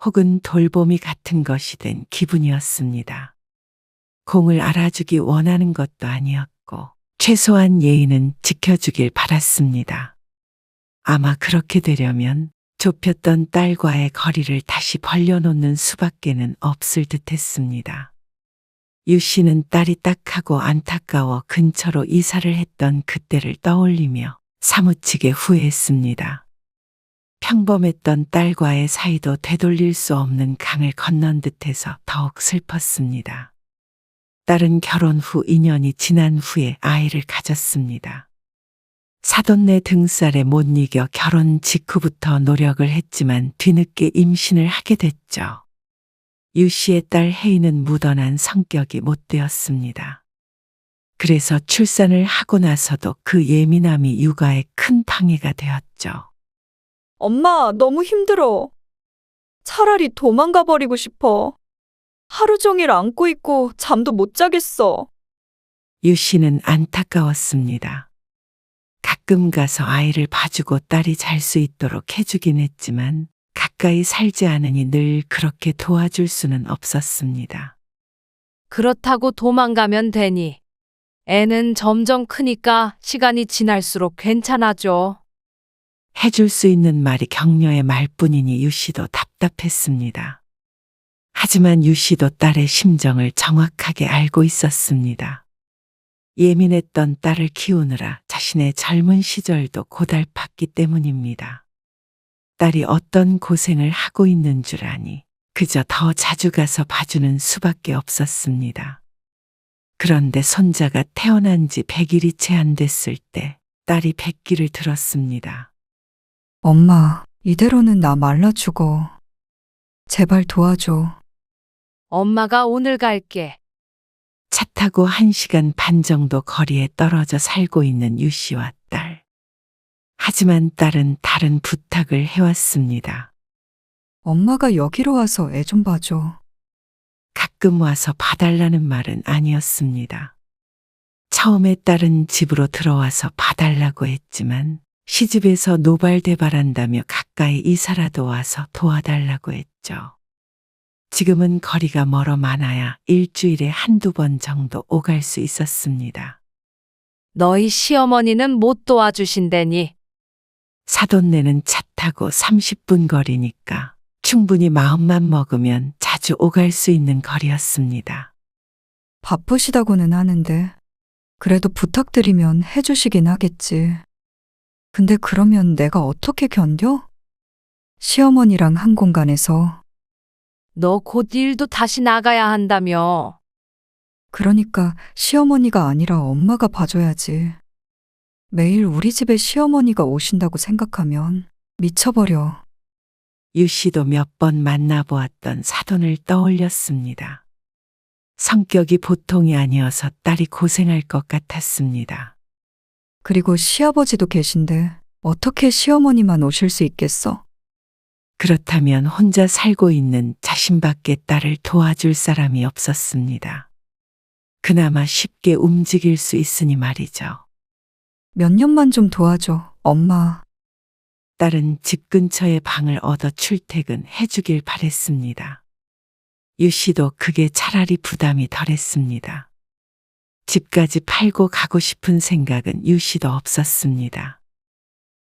혹은 돌보미 같은 것이 된 기분이었습니다. 공을 알아주기 원하는 것도 아니었고 최소한 예의는 지켜주길 바랐습니다. 아마 그렇게 되려면 좁혔던 딸과의 거리를 다시 벌려놓는 수밖에는 없을 듯했습니다. 유 씨는 딸이 딱하고 안타까워 근처로 이사를 했던 그때를 떠올리며 사무치게 후회했습니다. 평범했던 딸과의 사이도 되돌릴 수 없는 강을 건넌 듯해서 더욱 슬펐습니다. 딸은 결혼 후 2년이 지난 후에 아이를 가졌습니다. 사돈네 등살에 못 이겨 결혼 직후부터 노력을 했지만 뒤늦게 임신을 하게 됐죠. 유 씨의 딸 혜인은 무던한 성격이 못 되었습니다. 그래서 출산을 하고 나서도 그 예민함이 육아에 큰 방해가 되었죠. 엄마, 너무 힘들어. 차라리 도망가 버리고 싶어. 하루 종일 안고 있고 잠도 못 자겠어. 유 씨는 안타까웠습니다. 가끔 가서 아이를 봐주고 딸이 잘 수 있도록 해주긴 했지만 가까이 살지 않으니 늘 그렇게 도와줄 수는 없었습니다. 그렇다고 도망가면 되니. 애는 점점 크니까 시간이 지날수록 괜찮아져. 해줄 수 있는 말이 격려의 말뿐이니 유 씨도 답답했습니다. 하지만 유 씨도 딸의 심정을 정확하게 알고 있었습니다. 예민했던 딸을 키우느라 자신의 젊은 시절도 고달팠기 때문입니다. 딸이 어떤 고생을 하고 있는 줄 아니 그저 더 자주 가서 봐주는 수밖에 없었습니다. 그런데 손자가 태어난 지 100일이 채 안 됐을 때 딸이 백기를 들었습니다. 엄마, 이대로는 나 말라 죽어. 제발 도와줘. 엄마가 오늘 갈게. 차 타고 1시간 반 정도 거리에 떨어져 살고 있는 유 씨와 딸. 하지만 딸은 다른 부탁을 해왔습니다. 엄마가 여기로 와서 애 좀 봐줘. 가끔 와서 봐달라는 말은 아니었습니다. 처음에 딸은 집으로 들어와서 봐달라고 했지만 시집에서 노발대발한다며 가까이 이사라도 와서 도와달라고 했죠. 지금은 거리가 멀어 많아야 일주일에 한두 번 정도 오갈 수 있었습니다. 너희 시어머니는 못 도와주신다니. 사돈네는 차 타고 30분 거리니까 충분히 마음만 먹으면 자주 오갈 수 있는 거리였습니다. 바쁘시다고는 하는데 그래도 부탁드리면 해주시긴 하겠지. 근데 그러면 내가 어떻게 견뎌? 시어머니랑 한 공간에서. 너 곧 일도 다시 나가야 한다며. 그러니까 시어머니가 아니라 엄마가 봐줘야지. 매일 우리 집에 시어머니가 오신다고 생각하면 미쳐버려. 유 씨도 몇 번 만나보았던 사돈을 떠올렸습니다. 성격이 보통이 아니어서 딸이 고생할 것 같았습니다. 그리고 시아버지도 계신데 어떻게 시어머니만 오실 수 있겠어? 그렇다면 혼자 살고 있는 자신밖에 딸을 도와줄 사람이 없었습니다. 그나마 쉽게 움직일 수 있으니 말이죠. 몇 년만 좀 도와줘, 엄마. 딸은 집 근처에 방을 얻어 출퇴근해 주길 바랬습니다. 유 씨도 그게 차라리 부담이 덜했습니다. 집까지 팔고 가고 싶은 생각은 유 씨도 없었습니다.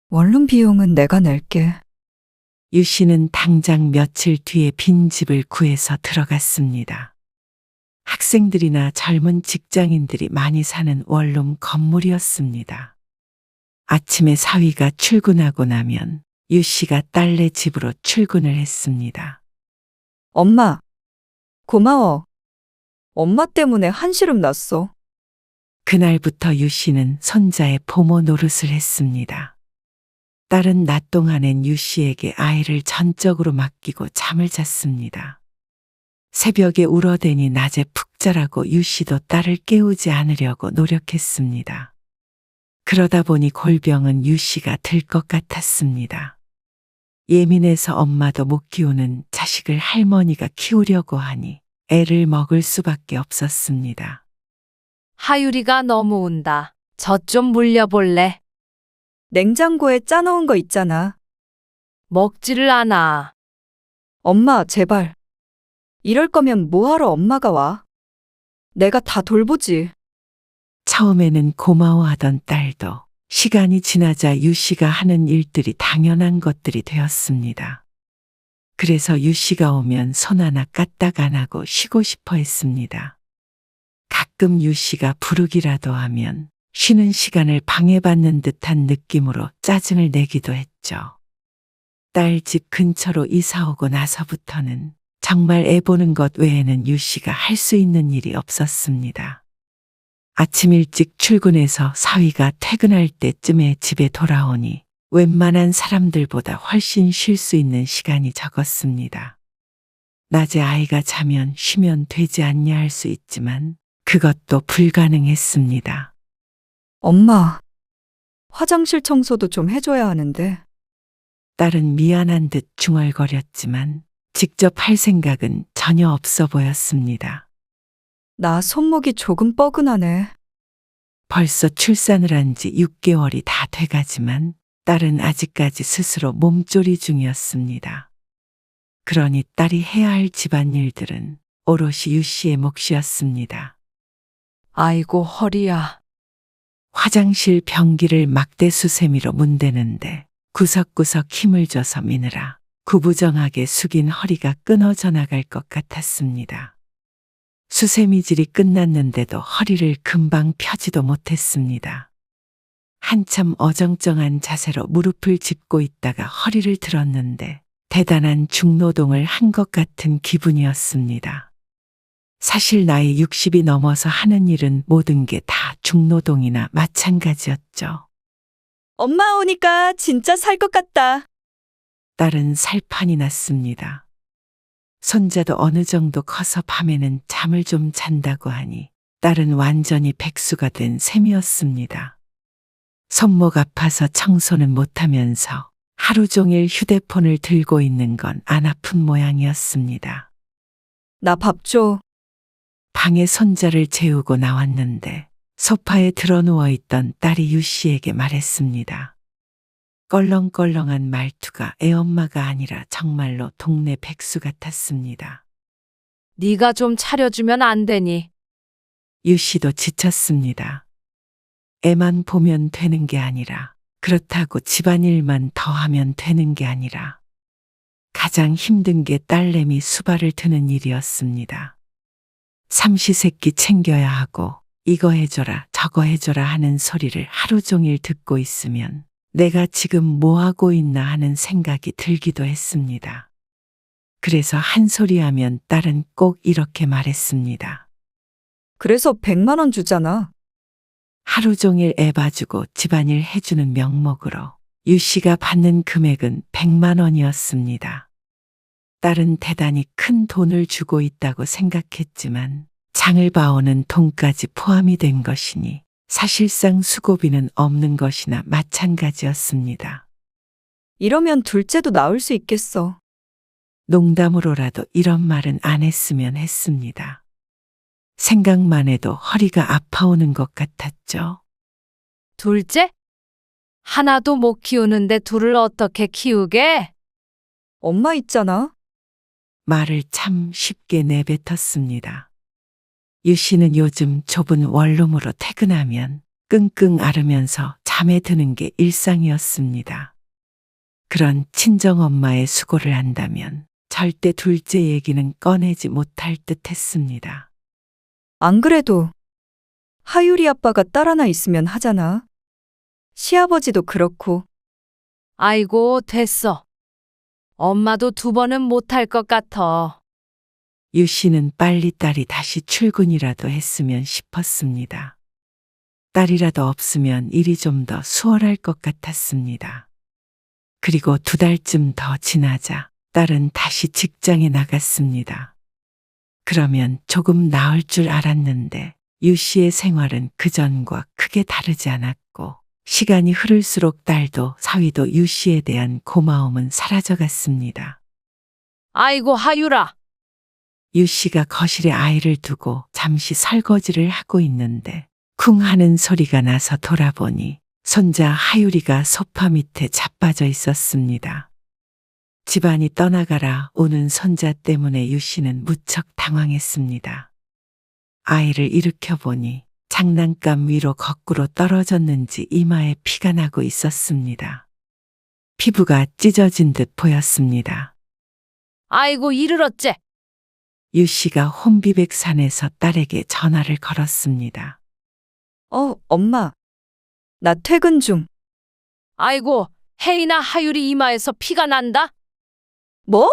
원룸 비용은 내가 낼게. 유 씨는 당장 며칠 뒤에 빈집을 구해서 들어갔습니다. 학생들이나 젊은 직장인들이 많이 사는 원룸 건물이었습니다. 아침에 사위가 출근하고 나면 유 씨가 딸네 집으로 출근을 했습니다. 엄마, 고마워. 엄마 때문에 한시름 났어. 그날부터 유 씨는 손자의 보모 노릇을 했습니다. 딸은 낮 동안엔 유 씨에게 아이를 전적으로 맡기고 잠을 잤습니다. 새벽에 울어대니 낮에 푹 자라고 유 씨도 딸을 깨우지 않으려고 노력했습니다. 그러다 보니 골병은 유 씨가 들 것 같았습니다. 예민해서 엄마도 못 키우는 자식을 할머니가 키우려고 하니 애를 먹을 수밖에 없었습니다. 하율이가 너무 운다. 젖 좀 물려볼래? 냉장고에 짜놓은 거 있잖아. 먹지를 않아. 엄마, 제발. 이럴 거면 뭐하러 엄마가 와? 내가 다 돌보지. 처음에는 고마워하던 딸도 시간이 지나자 유 씨가 하는 일들이 당연한 것들이 되었습니다. 그래서 유 씨가 오면 손 하나 까딱 안 하고 쉬고 싶어 했습니다. 가끔 유 씨가 부르기라도 하면 쉬는 시간을 방해받는 듯한 느낌으로 짜증을 내기도 했죠. 딸 집 근처로 이사 오고 나서부터는 정말 애 보는 것 외에는 유 씨가 할 수 있는 일이 없었습니다. 아침 일찍 출근해서 사위가 퇴근할 때쯤에 집에 돌아오니 웬만한 사람들보다 훨씬 쉴 수 있는 시간이 적었습니다. 낮에 아이가 자면 쉬면 되지 않냐 할 수 있지만 그것도 불가능했습니다. 엄마, 화장실 청소도 좀 해줘야 하는데. 딸은 미안한 듯 중얼거렸지만 직접 할 생각은 전혀 없어 보였습니다. 나 손목이 조금 뻐근하네. 벌써 출산을 한 지 6개월이 다 돼가지만 딸은 아직까지 스스로 몸조리 중이었습니다. 그러니 딸이 해야 할 집안일들은 오롯이 유 씨의 몫이었습니다. 아이고, 허리야. 화장실 변기를 막대 수세미로 문대는데 구석구석 힘을 줘서 미느라 구부정하게 숙인 허리가 끊어져 나갈 것 같았습니다. 수세미질이 끝났는데도 허리를 금방 펴지도 못했습니다. 한참 어정쩡한 자세로 무릎을 짚고 있다가 허리를 들었는데 대단한 중노동을 한 것 같은 기분이었습니다. 사실 나이 60이 넘어서 하는 일은 모든 게 다 중노동이나 마찬가지였죠. 엄마 오니까 진짜 살 것 같다. 딸은 살판이 났습니다. 손자도 어느 정도 커서 밤에는 잠을 좀 잔다고 하니 딸은 완전히 백수가 된 셈이었습니다. 손목 아파서 청소는 못하면서 하루 종일 휴대폰을 들고 있는 건 안 아픈 모양이었습니다. 나 밥 줘. 방에 손자를 재우고 나왔는데 소파에 드러누워 있던 딸이 유 씨에게 말했습니다. 껄렁껄렁한 말투가 애엄마가 아니라 정말로 동네 백수 같았습니다. 네가 좀 차려주면 안 되니? 유 씨도 지쳤습니다. 애만 보면 되는 게 아니라 그렇다고 집안일만 더 하면 되는 게 아니라 가장 힘든 게 딸내미 수발을 드는 일이었습니다. 삼시세끼 챙겨야 하고 이거 해줘라 저거 해줘라 하는 소리를 하루 종일 듣고 있으면 내가 지금 뭐 하고 있나 하는 생각이 들기도 했습니다. 그래서 한 소리 하면 딸은 꼭 이렇게 말했습니다. 그래서 100만 원 주잖아. 하루 종일 애 봐주고 집안일 해주는 명목으로 유 씨가 받는 금액은 100만 원이었습니다. 딸은 대단히 큰 돈을 주고 있다고 생각했지만 장을 봐오는 돈까지 포함이 된 것이니 사실상 수고비는 없는 것이나 마찬가지였습니다. 이러면 둘째도 나올 수 있겠어. 농담으로라도 이런 말은 안 했으면 했습니다. 생각만 해도 허리가 아파오는 것 같았죠. 둘째? 하나도 못 키우는데 둘을 어떻게 키우게? 엄마 있잖아. 말을 참 쉽게 내뱉었습니다. 유 씨는 요즘 좁은 원룸으로 퇴근하면 끙끙 앓으면서 잠에 드는 게 일상이었습니다. 그런 친정엄마의 수고를 한다면 절대 둘째 얘기는 꺼내지 못할 듯 했습니다. 안 그래도 하율이 아빠가 딸 하나 있으면 하잖아. 시아버지도 그렇고. 아이고, 됐어. 엄마도 2번은 못할 것 같아. 유 씨는 빨리 딸이 다시 출근이라도 했으면 싶었습니다. 딸이라도 없으면 일이 좀 더 수월할 것 같았습니다. 그리고 2달쯤 더 지나자 딸은 다시 직장에 나갔습니다. 그러면 조금 나을 줄 알았는데 유 씨의 생활은 그전과 크게 다르지 않았고 시간이 흐를수록 딸도 사위도 유 씨에 대한 고마움은 사라져갔습니다. 아이고, 하율아. 유 씨가 거실에 아이를 두고 잠시 설거지를 하고 있는데 쿵 하는 소리가 나서 돌아보니 손자 하율이가 소파 밑에 자빠져 있었습니다. 집안이 떠나가라 오는 손자 때문에 유 씨는 무척 당황했습니다. 아이를 일으켜보니 장난감 위로 거꾸로 떨어졌는지 이마에 피가 나고 있었습니다. 피부가 찢어진 듯 보였습니다. 아이고, 이를 어째. 유 씨가 혼비백산에서 딸에게 전화를 걸었습니다. 엄마. 나 퇴근 중. 아이고, 혜인아, 하율이 이마에서 피가 난다? 뭐?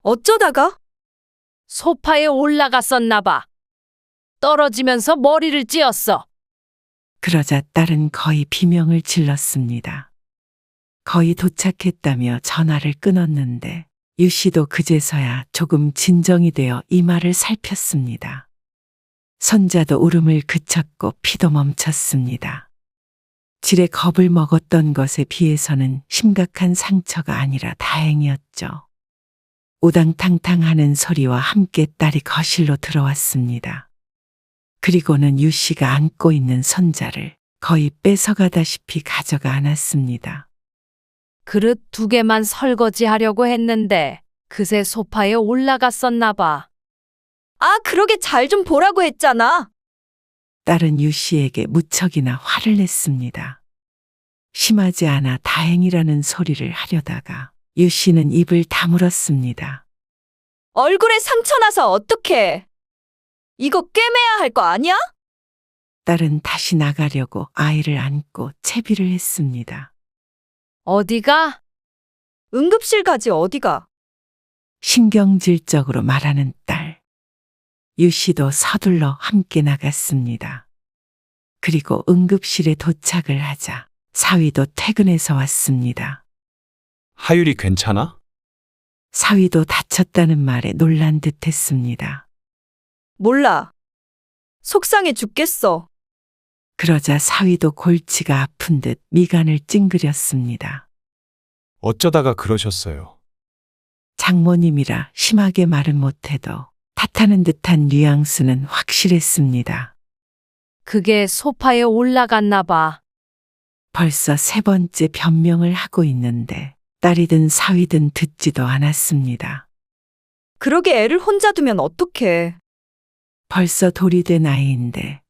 어쩌다가? 소파에 올라갔었나 봐. 떨어지면서 머리를 찧었어. 그러자 딸은 거의 비명을 질렀습니다. 거의 도착했다며 전화를 끊었는데 유 씨도 그제서야 조금 진정이 되어 이마를 살폈습니다. 손자도 울음을 그쳤고 피도 멈췄습니다. 질에 겁을 먹었던 것에 비해서는 심각한 상처가 아니라 다행이었죠. 우당탕탕 하는 소리와 함께 딸이 거실로 들어왔습니다. 그리고는 유 씨가 안고 있는 손자를 거의 뺏어가다시피 가져가 안았습니다. 그릇 2개만 설거지하려고 했는데 그새 소파에 올라갔었나 봐. 아, 그러게 잘 좀 보라고 했잖아. 딸은 유 씨에게 무척이나 화를 냈습니다. 심하지 않아 다행이라는 소리를 하려다가 유 씨는 입을 다물었습니다. 얼굴에 상처 나서 어떡해. 이거 꿰매야 할 거 아니야? 딸은 다시 나가려고 아이를 안고 채비를 했습니다. 어디가? 응급실 가지 어디가. 신경질적으로 말하는 딸. 유 씨도 서둘러 함께 나갔습니다. 그리고 응급실에 도착을 하자 사위도 퇴근해서 왔습니다. 하율이 괜찮아? 사위도 다쳤다는 말에 놀란 듯 했습니다. 몰라. 속상해 죽겠어. 그러자 사위도 골치가 아픈 듯 미간을 찡그렸습니다. 어쩌다가 그러셨어요? 장모님이라 심하게 말은 못해도 탓하는 듯한 뉘앙스는 확실했습니다. 그게 소파에 올라갔나 봐. 벌써 3번째 변명을 하고 있는데 딸이든 사위든 듣지도 않았습니다. 그러게 애를 혼자 두면 어떡해. 벌써 돌이 된 아이인데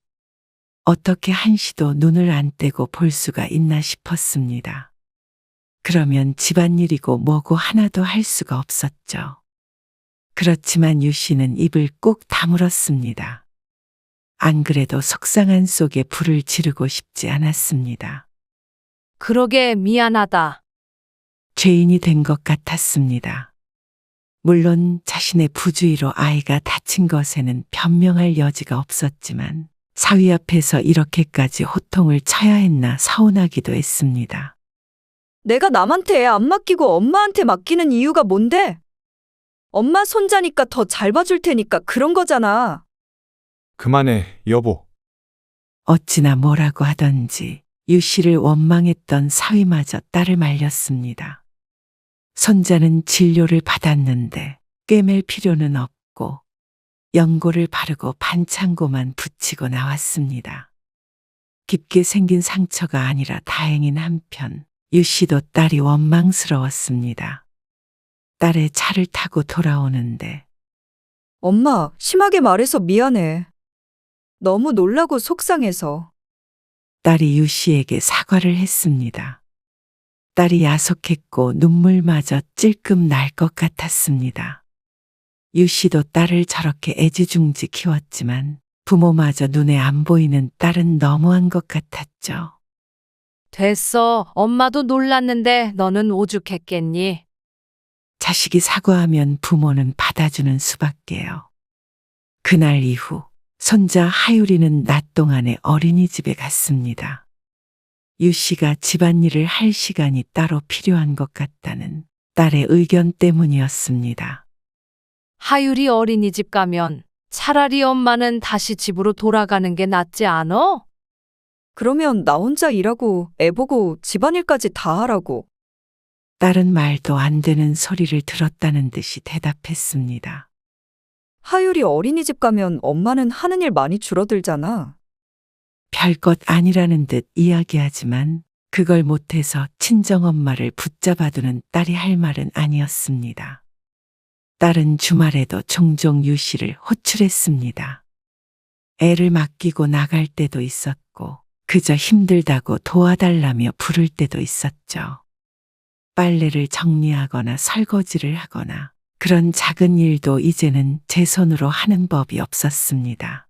어떻게 한시도 눈을 안 떼고 볼 수가 있나 싶었습니다. 그러면 집안일이고 뭐고 하나도 할 수가 없었죠. 그렇지만 유 씨는 입을 꼭 다물었습니다. 안 그래도 속상한 속에 불을 지르고 싶지 않았습니다. 그러게 미안하다. 죄인이 된 것 같았습니다. 물론 자신의 부주의로 아이가 다친 것에는 변명할 여지가 없었지만 사위 앞에서 이렇게까지 호통을 쳐야 했나 서운하기도 했습니다. 내가 남한테 애 안 맡기고 엄마한테 맡기는 이유가 뭔데? 엄마 손자니까 더 잘 봐줄 테니까 그런 거잖아. 그만해, 여보. 어찌나 뭐라고 하던지 유 씨를 원망했던 사위마저 딸을 말렸습니다. 손자는 진료를 받았는데 꿰맬 필요는 없고 연고를 바르고 반창고만 붙이고 나왔습니다. 깊게 생긴 상처가 아니라 다행인 한편 유 씨도 딸이 원망스러웠습니다. 딸의 차를 타고 돌아오는데 엄마, 심하게 말해서 미안해. 너무 놀라고 속상해서. 딸이 유 씨에게 사과를 했습니다. 딸이 야속했고 눈물마저 찔끔 날 것 같았습니다. 유 씨도 딸을 저렇게 애지중지 키웠지만 부모마저 눈에 안 보이는 딸은 너무한 것 같았죠. 됐어. 엄마도 놀랐는데 너는 오죽했겠니? 자식이 사과하면 부모는 받아주는 수밖에요. 그날 이후 손자 하율이는 낮 동안에 어린이집에 갔습니다. 유 씨가 집안일을 할 시간이 따로 필요한 것 같다는 딸의 의견 때문이었습니다. 하율이 어린이집 가면 차라리 엄마는 다시 집으로 돌아가는 게 낫지 않어? 그러면 나 혼자 일하고 애 보고 집안일까지 다 하라고. 딸은 말도 안 되는 소리를 들었다는 듯이 대답했습니다. 하율이 어린이집 가면 엄마는 하는 일 많이 줄어들잖아. 별것 아니라는 듯 이야기하지만 그걸 못해서 친정엄마를 붙잡아두는 딸이 할 말은 아니었습니다. 딸은 주말에도 종종 유 씨를 호출했습니다. 애를 맡기고 나갈 때도 있었고 그저 힘들다고 도와달라며 부를 때도 있었죠. 빨래를 정리하거나 설거지를 하거나 그런 작은 일도 이제는 제 손으로 하는 법이 없었습니다.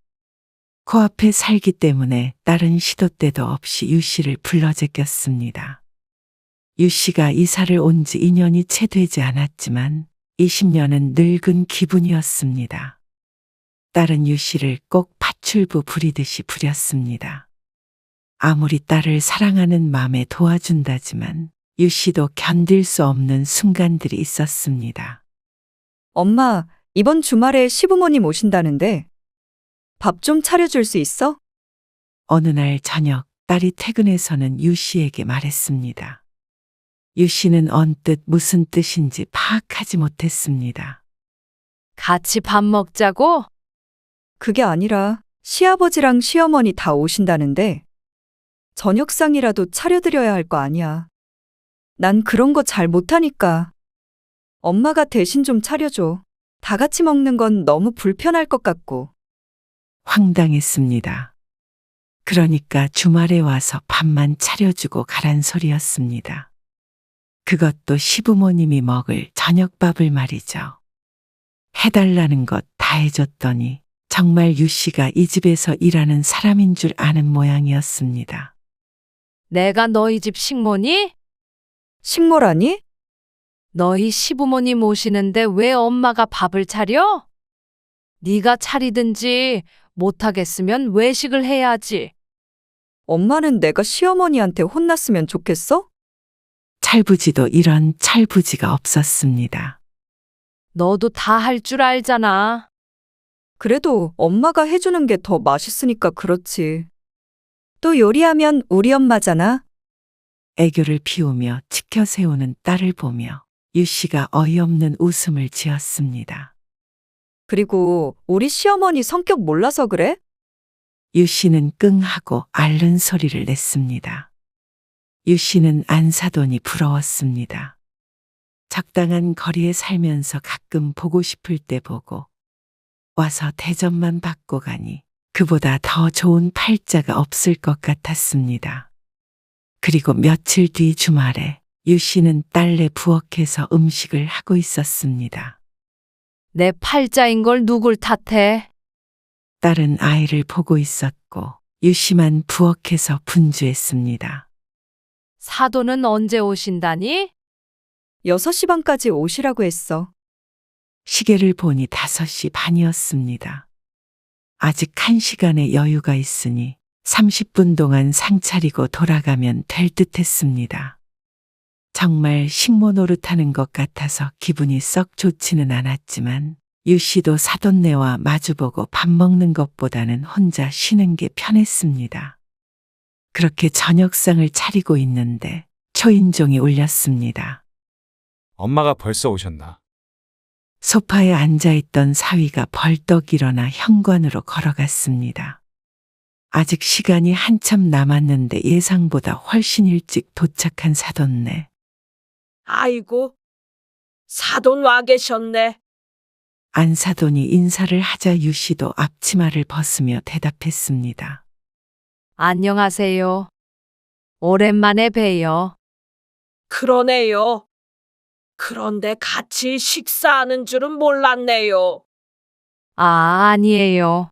코앞에 살기 때문에 딸은 시도 때도 없이 유 씨를 불러 제꼈습니다. 유 씨가 이사를 온 지 2년이 채 되지 않았지만 20년은 늙은 기분이었습니다. 딸은 유 씨를 꼭 파출부 부리듯이 부렸습니다. 아무리 딸을 사랑하는 마음에 도와준다지만 유 씨도 견딜 수 없는 순간들이 있었습니다. 엄마, 이번 주말에 시부모님 오신다는데 밥 좀 차려줄 수 있어? 어느 날 저녁 딸이 퇴근해서는 유 씨에게 말했습니다. 유 씨는 언뜻 무슨 뜻인지 파악하지 못했습니다. 같이 밥 먹자고? 그게 아니라 시아버지랑 시어머니 다 오신다는데 저녁상이라도 차려드려야 할 거 아니야. 난 그런 거 잘 못하니까. 엄마가 대신 좀 차려줘. 다 같이 먹는 건 너무 불편할 것 같고. 황당했습니다. 그러니까 주말에 와서 밥만 차려주고 가란 소리였습니다. 그것도 시부모님이 먹을 저녁밥을 말이죠. 해달라는 것 다 해줬더니 정말 유 씨가 이 집에서 일하는 사람인 줄 아는 모양이었습니다. 내가 너희 집 식모니? 식모라니? 너희 시부모님 오시는데 왜 엄마가 밥을 차려? 네가 차리든지 못하겠으면 외식을 해야지. 엄마는 내가 시어머니한테 혼났으면 좋겠어? 찰부지도 이런 찰부지가 없었습니다. 너도 다 할 줄 알잖아. 그래도 엄마가 해주는 게 더 맛있으니까 그렇지. 또 요리하면 우리 엄마잖아. 애교를 피우며 치켜세우는 딸을 보며 유 씨가 어이없는 웃음을 지었습니다. 그리고 우리 시어머니 성격 몰라서 그래? 유 씨는 끙하고 앓는 소리를 냈습니다. 유 씨는 안 사돈이 부러웠습니다. 적당한 거리에 살면서 가끔 보고 싶을 때 보고 와서 대접만 받고 가니 그보다 더 좋은 팔자가 없을 것 같았습니다. 그리고 며칠 뒤 주말에 유 씨는 딸내 부엌에서 음식을 하고 있었습니다. 내 팔자인 걸 누굴 탓해? 딸은 아이를 보고 있었고 유 씨만 부엌에서 분주했습니다. 사돈은 언제 오신다니? 6시 반까지 오시라고 했어. 시계를 보니 5시 반이었습니다. 아직 1시간의 여유가 있으니 30분 동안 상 차리고 돌아가면 될 듯 했습니다. 정말 식모 노릇하는 것 같아서 기분이 썩 좋지는 않았지만 유 씨도 사돈네와 마주보고 밥 먹는 것보다는 혼자 쉬는 게 편했습니다. 그렇게 저녁상을 차리고 있는데 초인종이 울렸습니다. 엄마가 벌써 오셨나? 소파에 앉아있던 사위가 벌떡 일어나 현관으로 걸어갔습니다. 아직 시간이 한참 남았는데 예상보다 훨씬 일찍 도착한 사돈네. 아이고, 사돈 와 계셨네. 안사돈이 인사를 하자 유 씨도 앞치마를 벗으며 대답했습니다. 안녕하세요. 오랜만에 봬요. 그러네요. 그런데 같이 식사하는 줄은 몰랐네요. 아, 아니에요.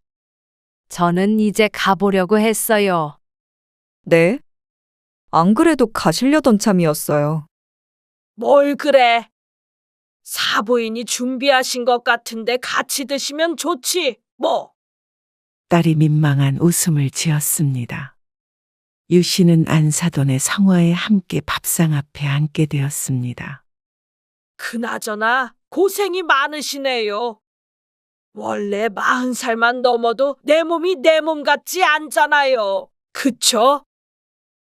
저는 이제 가보려고 했어요. 네? 안 그래도 가시려던 참이었어요. 뭘 그래? 사부인이 준비하신 것 같은데 같이 드시면 좋지, 뭐. 딸이 민망한 웃음을 지었습니다. 유 씨는 안사돈의 성화에 함께 밥상 앞에 앉게 되었습니다. 그나저나 고생이 많으시네요. 원래 40살만 넘어도 내 몸이 내 몸 같지 않잖아요. 그쵸?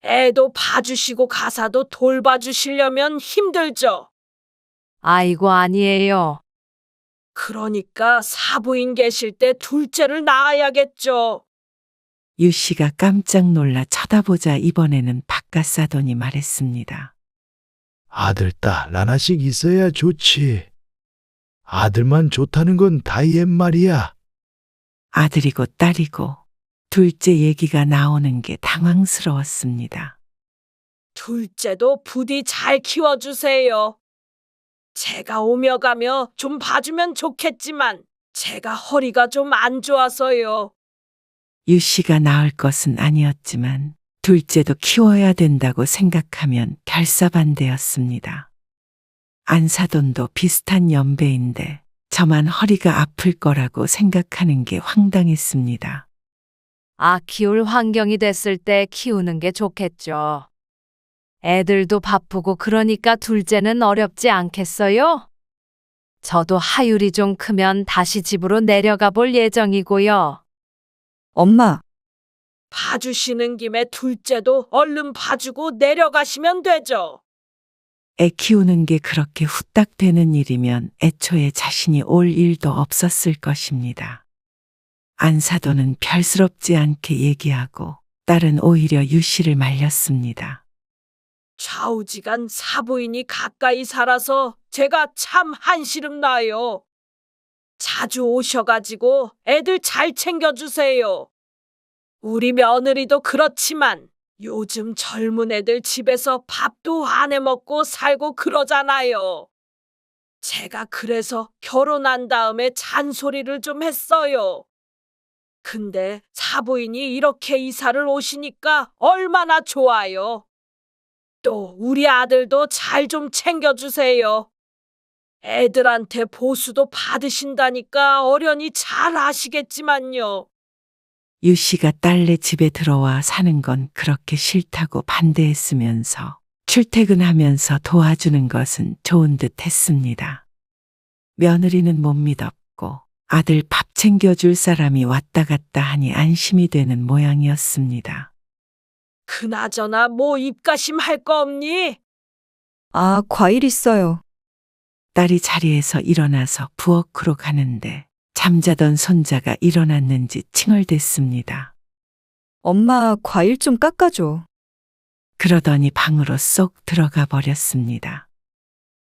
애도 봐주시고 가사도 돌봐주시려면 힘들죠. 아이고, 아니에요. 그러니까 사부인 계실 때 둘째를 낳아야겠죠. 유 씨가 깜짝 놀라 쳐다보자 이번에는 바깥사돈이 말했습니다. 아들, 딸 하나씩 있어야 좋지. 아들만 좋다는 건 다 옛말이야. 아들이고 딸이고 둘째 얘기가 나오는 게 당황스러웠습니다. 둘째도 부디 잘 키워주세요. 제가 오며 가며 좀 봐주면 좋겠지만 제가 허리가 좀 안 좋아서요. 유 씨가 낳을 것은 아니었지만 둘째도 키워야 된다고 생각하면 결사반대였습니다. 안사돈도 비슷한 연배인데 저만 허리가 아플 거라고 생각하는 게 황당했습니다. 아, 키울 환경이 됐을 때 키우는 게 좋겠죠. 애들도 바쁘고 그러니까 둘째는 어렵지 않겠어요? 저도 하율이 좀 크면 다시 집으로 내려가 볼 예정이고요. 엄마, 봐주시는 김에 둘째도 얼른 봐주고 내려가시면 되죠. 애 키우는 게 그렇게 후딱 되는 일이면 애초에 자신이 올 일도 없었을 것입니다. 안사돈은 별스럽지 않게 얘기하고 딸은 오히려 유 씨를 말렸습니다. 좌우지간 사부인이 가까이 살아서 제가 참 한시름 나요. 자주 오셔가지고 애들 잘 챙겨주세요. 우리 며느리도 그렇지만 요즘 젊은 애들 집에서 밥도 안 해먹고 살고 그러잖아요. 제가 그래서 결혼한 다음에 잔소리를 좀 했어요. 근데 사부인이 이렇게 이사를 오시니까 얼마나 좋아요. 또 우리 아들도 잘 좀 챙겨주세요. 애들한테 보수도 받으신다니까 어련히 잘 아시겠지만요. 유 씨가 딸네 집에 들어와 사는 건 그렇게 싫다고 반대했으면서 출퇴근하면서 도와주는 것은 좋은 듯 했습니다. 며느리는 못 믿었고 아들 밥 챙겨줄 사람이 왔다 갔다 하니 안심이 되는 모양이었습니다. 그나저나 뭐 입가심 할 거 없니? 아, 과일 있어요. 딸이 자리에서 일어나서 부엌으로 가는데 잠자던 손자가 일어났는지 칭얼댔습니다. 엄마, 과일 좀 깎아줘. 그러더니 방으로 쏙 들어가 버렸습니다.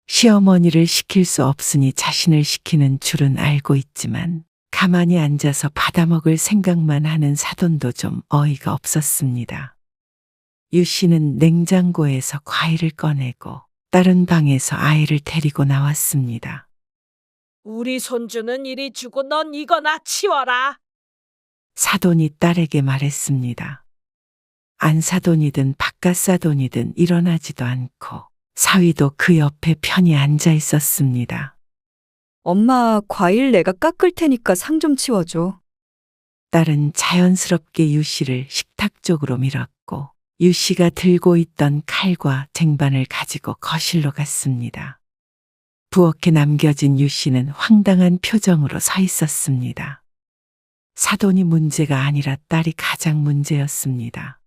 시어머니를 시킬 수 없으니 자신을 시키는 줄은 알고 있지만 가만히 앉아서 받아먹을 생각만 하는 사돈도 좀 어이가 없었습니다. 유 씨는 냉장고에서 과일을 꺼내고 다른 방에서 아이를 데리고 나왔습니다. 우리 손주는 이리 주고 넌 이거나 치워라. 사돈이 딸에게 말했습니다. 안사돈이든 바깥사돈이든 일어나지도 않고 사위도 그 옆에 편히 앉아 있었습니다. 엄마, 과일 내가 깎을 테니까 상 좀 치워줘. 딸은 자연스럽게 유 씨를 식탁 쪽으로 밀었고 유 씨가 들고 있던 칼과 쟁반을 가지고 거실로 갔습니다. 부엌에 남겨진 유 씨는 황당한 표정으로 서 있었습니다. 사돈이 문제가 아니라 딸이 가장 문제였습니다.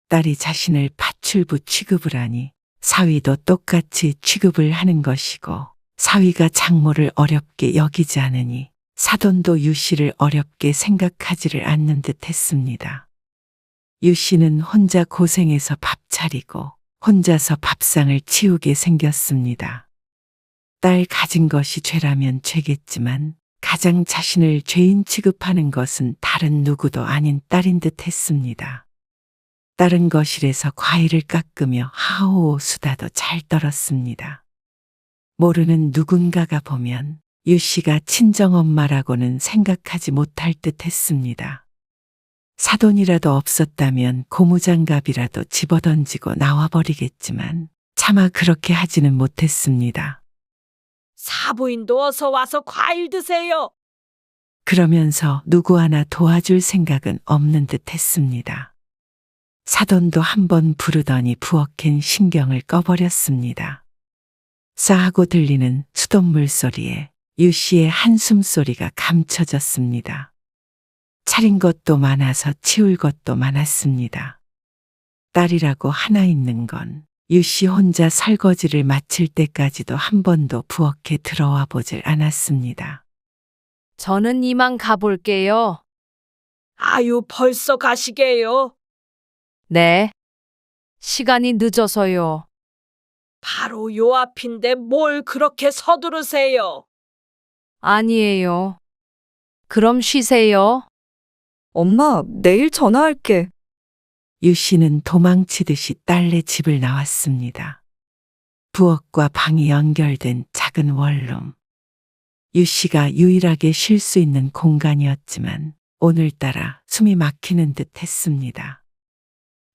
딸이 자신을 파출부 취급을 하니 사위도 똑같이 취급을 하는 것이고 사위가 장모를 어렵게 여기지 않으니 사돈도 유 씨를 어렵게 생각하지를 않는 듯 했습니다. 유 씨는 혼자 고생해서 밥 차리고 혼자서 밥상을 치우게 생겼습니다. 딸 가진 것이 죄라면 죄겠지만 가장 자신을 죄인 취급하는 것은 다른 누구도 아닌 딸인 듯 했습니다. 다른 거실에서 과일을 깎으며 하오 수다도 잘 떨었습니다. 모르는 누군가가 보면 유 씨가 친정엄마라고는 생각하지 못할 듯 했습니다. 사돈이라도 없었다면 고무장갑이라도 집어던지고 나와버리겠지만 차마 그렇게 하지는 못했습니다. 사부인도 어서 와서 과일 드세요. 그러면서 누구 하나 도와줄 생각은 없는 듯 했습니다. 사돈도 한번 부르더니 부엌엔 신경을 꺼버렸습니다. 싸하고 들리는 수돗물 소리에 유 씨의 한숨 소리가 감춰졌습니다. 차린 것도 많아서 치울 것도 많았습니다. 딸이라고 하나 있는 건 유 씨 혼자 설거지를 마칠 때까지도 한 번도 부엌에 들어와 보질 않았습니다. 저는 이만 가볼게요. 아유, 벌써 가시게요. 네. 시간이 늦어서요. 바로 요 앞인데 뭘 그렇게 서두르세요. 아니에요. 그럼 쉬세요. 엄마, 내일 전화할게. 유 씨는 도망치듯이 딸네 집을 나왔습니다. 부엌과 방이 연결된 작은 원룸. 유 씨가 유일하게 쉴 수 있는 공간이었지만 오늘따라 숨이 막히는 듯 했습니다.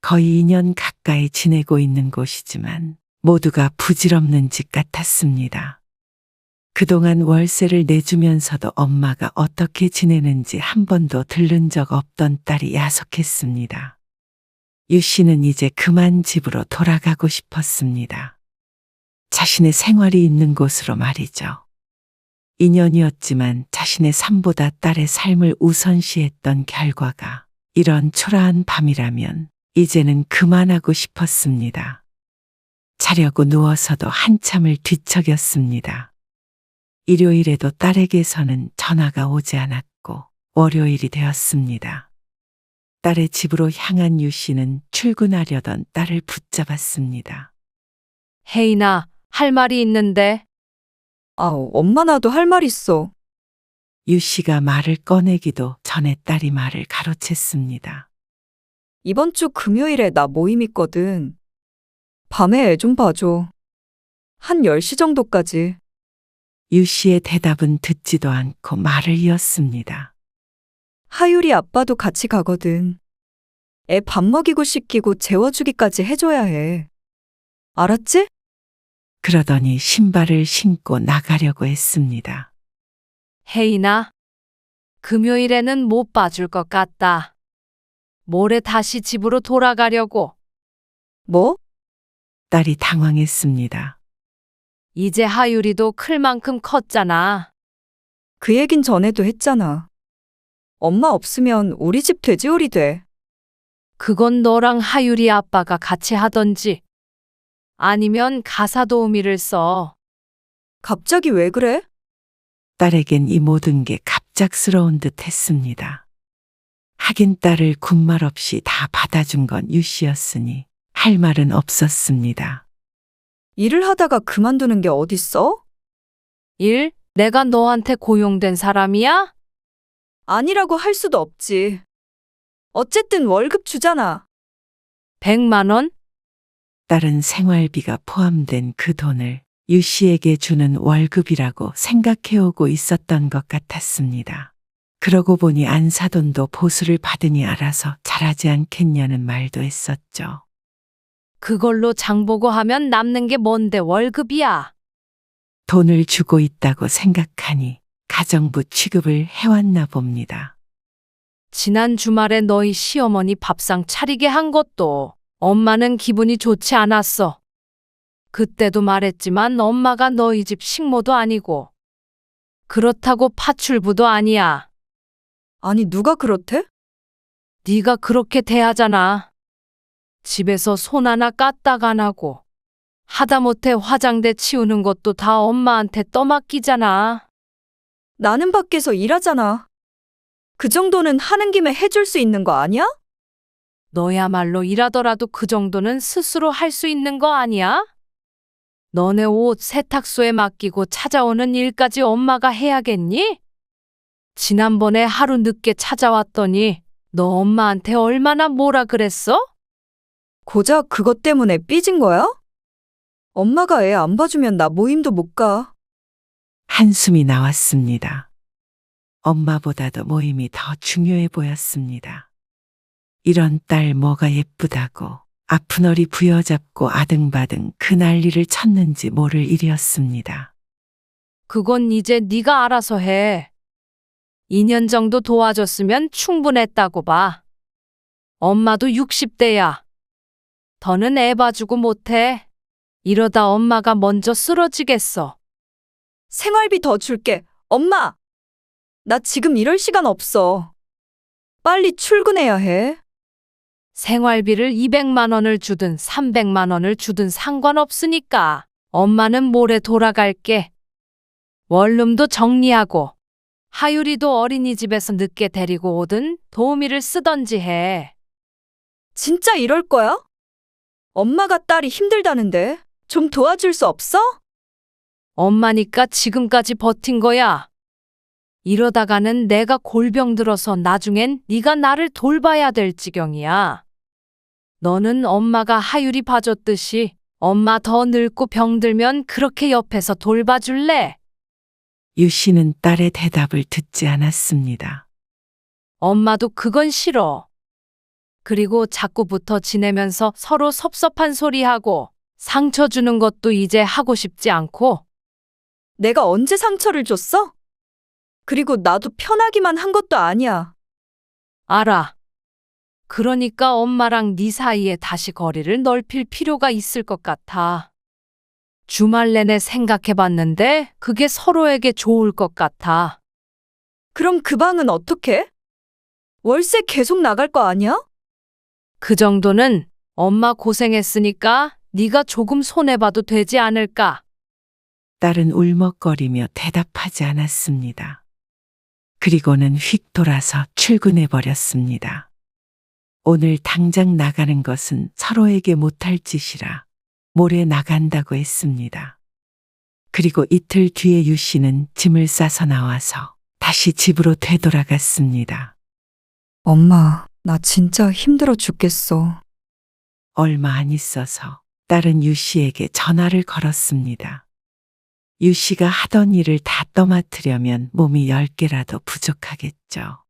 거의 2년 가까이 지내고 있는 곳이지만 모두가 부질없는 집 같았습니다. 그동안 월세를 내주면서도 엄마가 어떻게 지내는지 한 번도 들른 적 없던 딸이 야속했습니다. 유 씨는 이제 그만 집으로 돌아가고 싶었습니다. 자신의 생활이 있는 곳으로 말이죠. 2년이었지만 자신의 삶보다 딸의 삶을 우선시했던 결과가 이런 초라한 밤이라면 이제는 그만하고 싶었습니다. 자려고 누워서도 한참을 뒤척였습니다. 일요일에도 딸에게서는 전화가 오지 않았고 월요일이 되었습니다. 딸의 집으로 향한 유 씨는 출근하려던 딸을 붙잡았습니다. 혜인아, 할 말이 있는데. 아, 엄마 나도 할 말 있어. 유 씨가 말을 꺼내기도 전에 딸이 말을 가로챘습니다. 이번 주 금요일에 나 모임 있거든. 밤에 애 좀 봐줘. 한 10시 정도까지. 유 씨의 대답은 듣지도 않고 말을 이었습니다. 하율이 아빠도 같이 가거든. 애 밥 먹이고 씻기고 재워주기까지 해줘야 해. 알았지? 그러더니 신발을 신고 나가려고 했습니다. 혜인아, 금요일에는 못 봐줄 것 같다. 모레 다시 집으로 돌아가려고. 뭐? 딸이 당황했습니다. 이제 하율이도 클 만큼 컸잖아. 그 얘긴 전에도 했잖아. 엄마 없으면 우리 집 돼지우리 돼. 그건 너랑 하율이 아빠가 같이 하던지. 아니면 가사 도우미를 써. 갑자기 왜 그래? 딸에겐 이 모든 게 갑작스러운 듯 했습니다. 하긴 딸을 군말 없이 다 받아준 건 유 씨였으니 할 말은 없었습니다. 일을 하다가 그만두는 게 어딨어? 일? 내가 너한테 고용된 사람이야? 아니라고 할 수도 없지. 어쨌든 월급 주잖아. 100만 원? 딸은 생활비가 포함된 그 돈을 유 씨에게 주는 월급이라고 생각해오고 있었던 것 같았습니다. 그러고 보니 안사돈도 보수를 받으니 알아서 잘하지 않겠냐는 말도 했었죠. 그걸로 장보고 하면 남는 게 뭔데 월급이야. 돈을 주고 있다고 생각하니 가정부 취급을 해왔나 봅니다. 지난 주말에 너희 시어머니 밥상 차리게 한 것도 엄마는 기분이 좋지 않았어. 그때도 말했지만 엄마가 너희 집 식모도 아니고 그렇다고 파출부도 아니야. 아니, 누가 그렇대? 네가 그렇게 대하잖아. 집에서 손 하나 까딱 안 하고 하다못해 화장대 치우는 것도 다 엄마한테 떠맡기잖아. 나는 밖에서 일하잖아. 그 정도는 하는 김에 해줄 수 있는 거 아니야? 너야말로 일하더라도 그 정도는 스스로 할 수 있는 거 아니야? 너네 옷 세탁소에 맡기고 찾아오는 일까지 엄마가 해야겠니? 지난번에 하루 늦게 찾아왔더니 너 엄마한테 얼마나 뭐라 그랬어? 고작 그것 때문에 삐진 거야? 엄마가 애 안 봐주면 나 모임도 못 가. 한숨이 나왔습니다. 엄마보다도 모임이 더 중요해 보였습니다. 이런 딸 뭐가 예쁘다고 아픈 어리 부여잡고 아등바등 그 난리를 쳤는지 모를 일이었습니다. 그건 이제 네가 알아서 해. 2년 정도 도와줬으면 충분했다고 봐. 엄마도 60대야. 더는 애 봐주고 못해. 이러다 엄마가 먼저 쓰러지겠어. 생활비 더 줄게. 엄마! 나 지금 이럴 시간 없어. 빨리 출근해야 해. 생활비를 200만 원을 주든 300만 원을 주든 상관없으니까 엄마는 모레 돌아갈게. 원룸도 정리하고 하율이도 어린이집에서 늦게 데리고 오든 도우미를 쓰던지 해. 진짜 이럴 거야? 엄마가 딸이 힘들다는데 좀 도와줄 수 없어? 엄마니까 지금까지 버틴 거야. 이러다가는 내가 골병 들어서 나중엔 네가 나를 돌봐야 될 지경이야. 너는 엄마가 하율이 봐줬듯이 엄마 더 늙고 병들면 그렇게 옆에서 돌봐줄래? 유 씨는 딸의 대답을 듣지 않았습니다. 엄마도 그건 싫어. 그리고 자꾸 붙어 지내면서 서로 섭섭한 소리하고 상처 주는 것도 이제 하고 싶지 않고. 내가 언제 상처를 줬어? 그리고 나도 편하기만 한 것도 아니야. 알아. 그러니까 엄마랑 네 사이에 다시 거리를 넓힐 필요가 있을 것 같아. 주말 내내 생각해봤는데 그게 서로에게 좋을 것 같아. 그럼 그 방은 어떻게? 월세 계속 나갈 거 아니야? 그 정도는 엄마 고생했으니까 네가 조금 손해봐도 되지 않을까? 딸은 울먹거리며 대답하지 않았습니다. 그리고는 휙 돌아서 출근해 버렸습니다. 오늘 당장 나가는 것은 서로에게 못할 짓이라 모레 나간다고 했습니다. 그리고 이틀 뒤에 유 씨는 짐을 싸서 나와서 다시 집으로 되돌아갔습니다. 엄마, 나 진짜 힘들어 죽겠어. 얼마 안 있어서 딸은 유 씨에게 전화를 걸었습니다. 유 씨가 하던 일을 다 떠맡으려면 몸이 10개라도 부족하겠죠.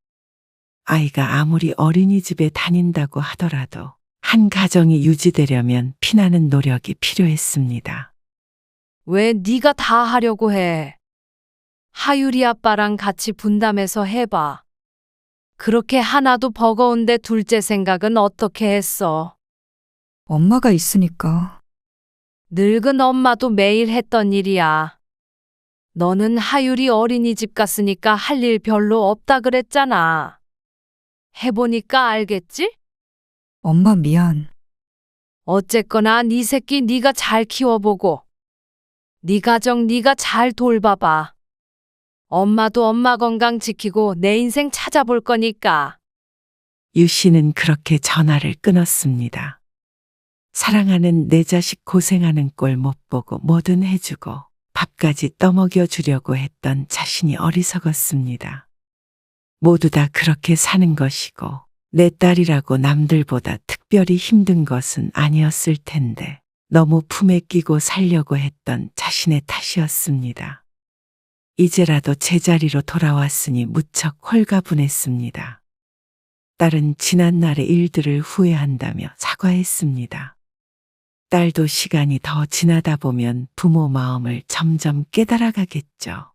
아이가 아무리 어린이집에 다닌다고 하더라도 한 가정이 유지되려면 피나는 노력이 필요했습니다. 왜 네가 다 하려고 해? 하율이 아빠랑 같이 분담해서 해봐. 그렇게 하나도 버거운데 둘째 생각은 어떻게 했어? 엄마가 있으니까. 늙은 엄마도 매일 했던 일이야. 너는 하율이 어린이집 갔으니까 할 일 별로 없다 그랬잖아. 해보니까 알겠지? 엄마 미안. 어쨌거나 네 새끼 네가 잘 키워보고 네 가정 네가 잘 돌봐봐. 엄마도 엄마 건강 지키고 내 인생 찾아볼 거니까. 유 씨는 그렇게 전화를 끊었습니다. 사랑하는 내 자식 고생하는 꼴 못 보고 뭐든 해주고 밥까지 떠먹여 주려고 했던 자신이 어리석었습니다. 모두 다 그렇게 사는 것이고 내 딸이라고 남들보다 특별히 힘든 것은 아니었을 텐데 너무 품에 끼고 살려고 했던 자신의 탓이었습니다. 이제라도 제자리로 돌아왔으니 무척 홀가분했습니다. 딸은 지난날의 일들을 후회한다며 사과했습니다. 딸도 시간이 더 지나다 보면 부모 마음을 점점 깨달아가겠죠.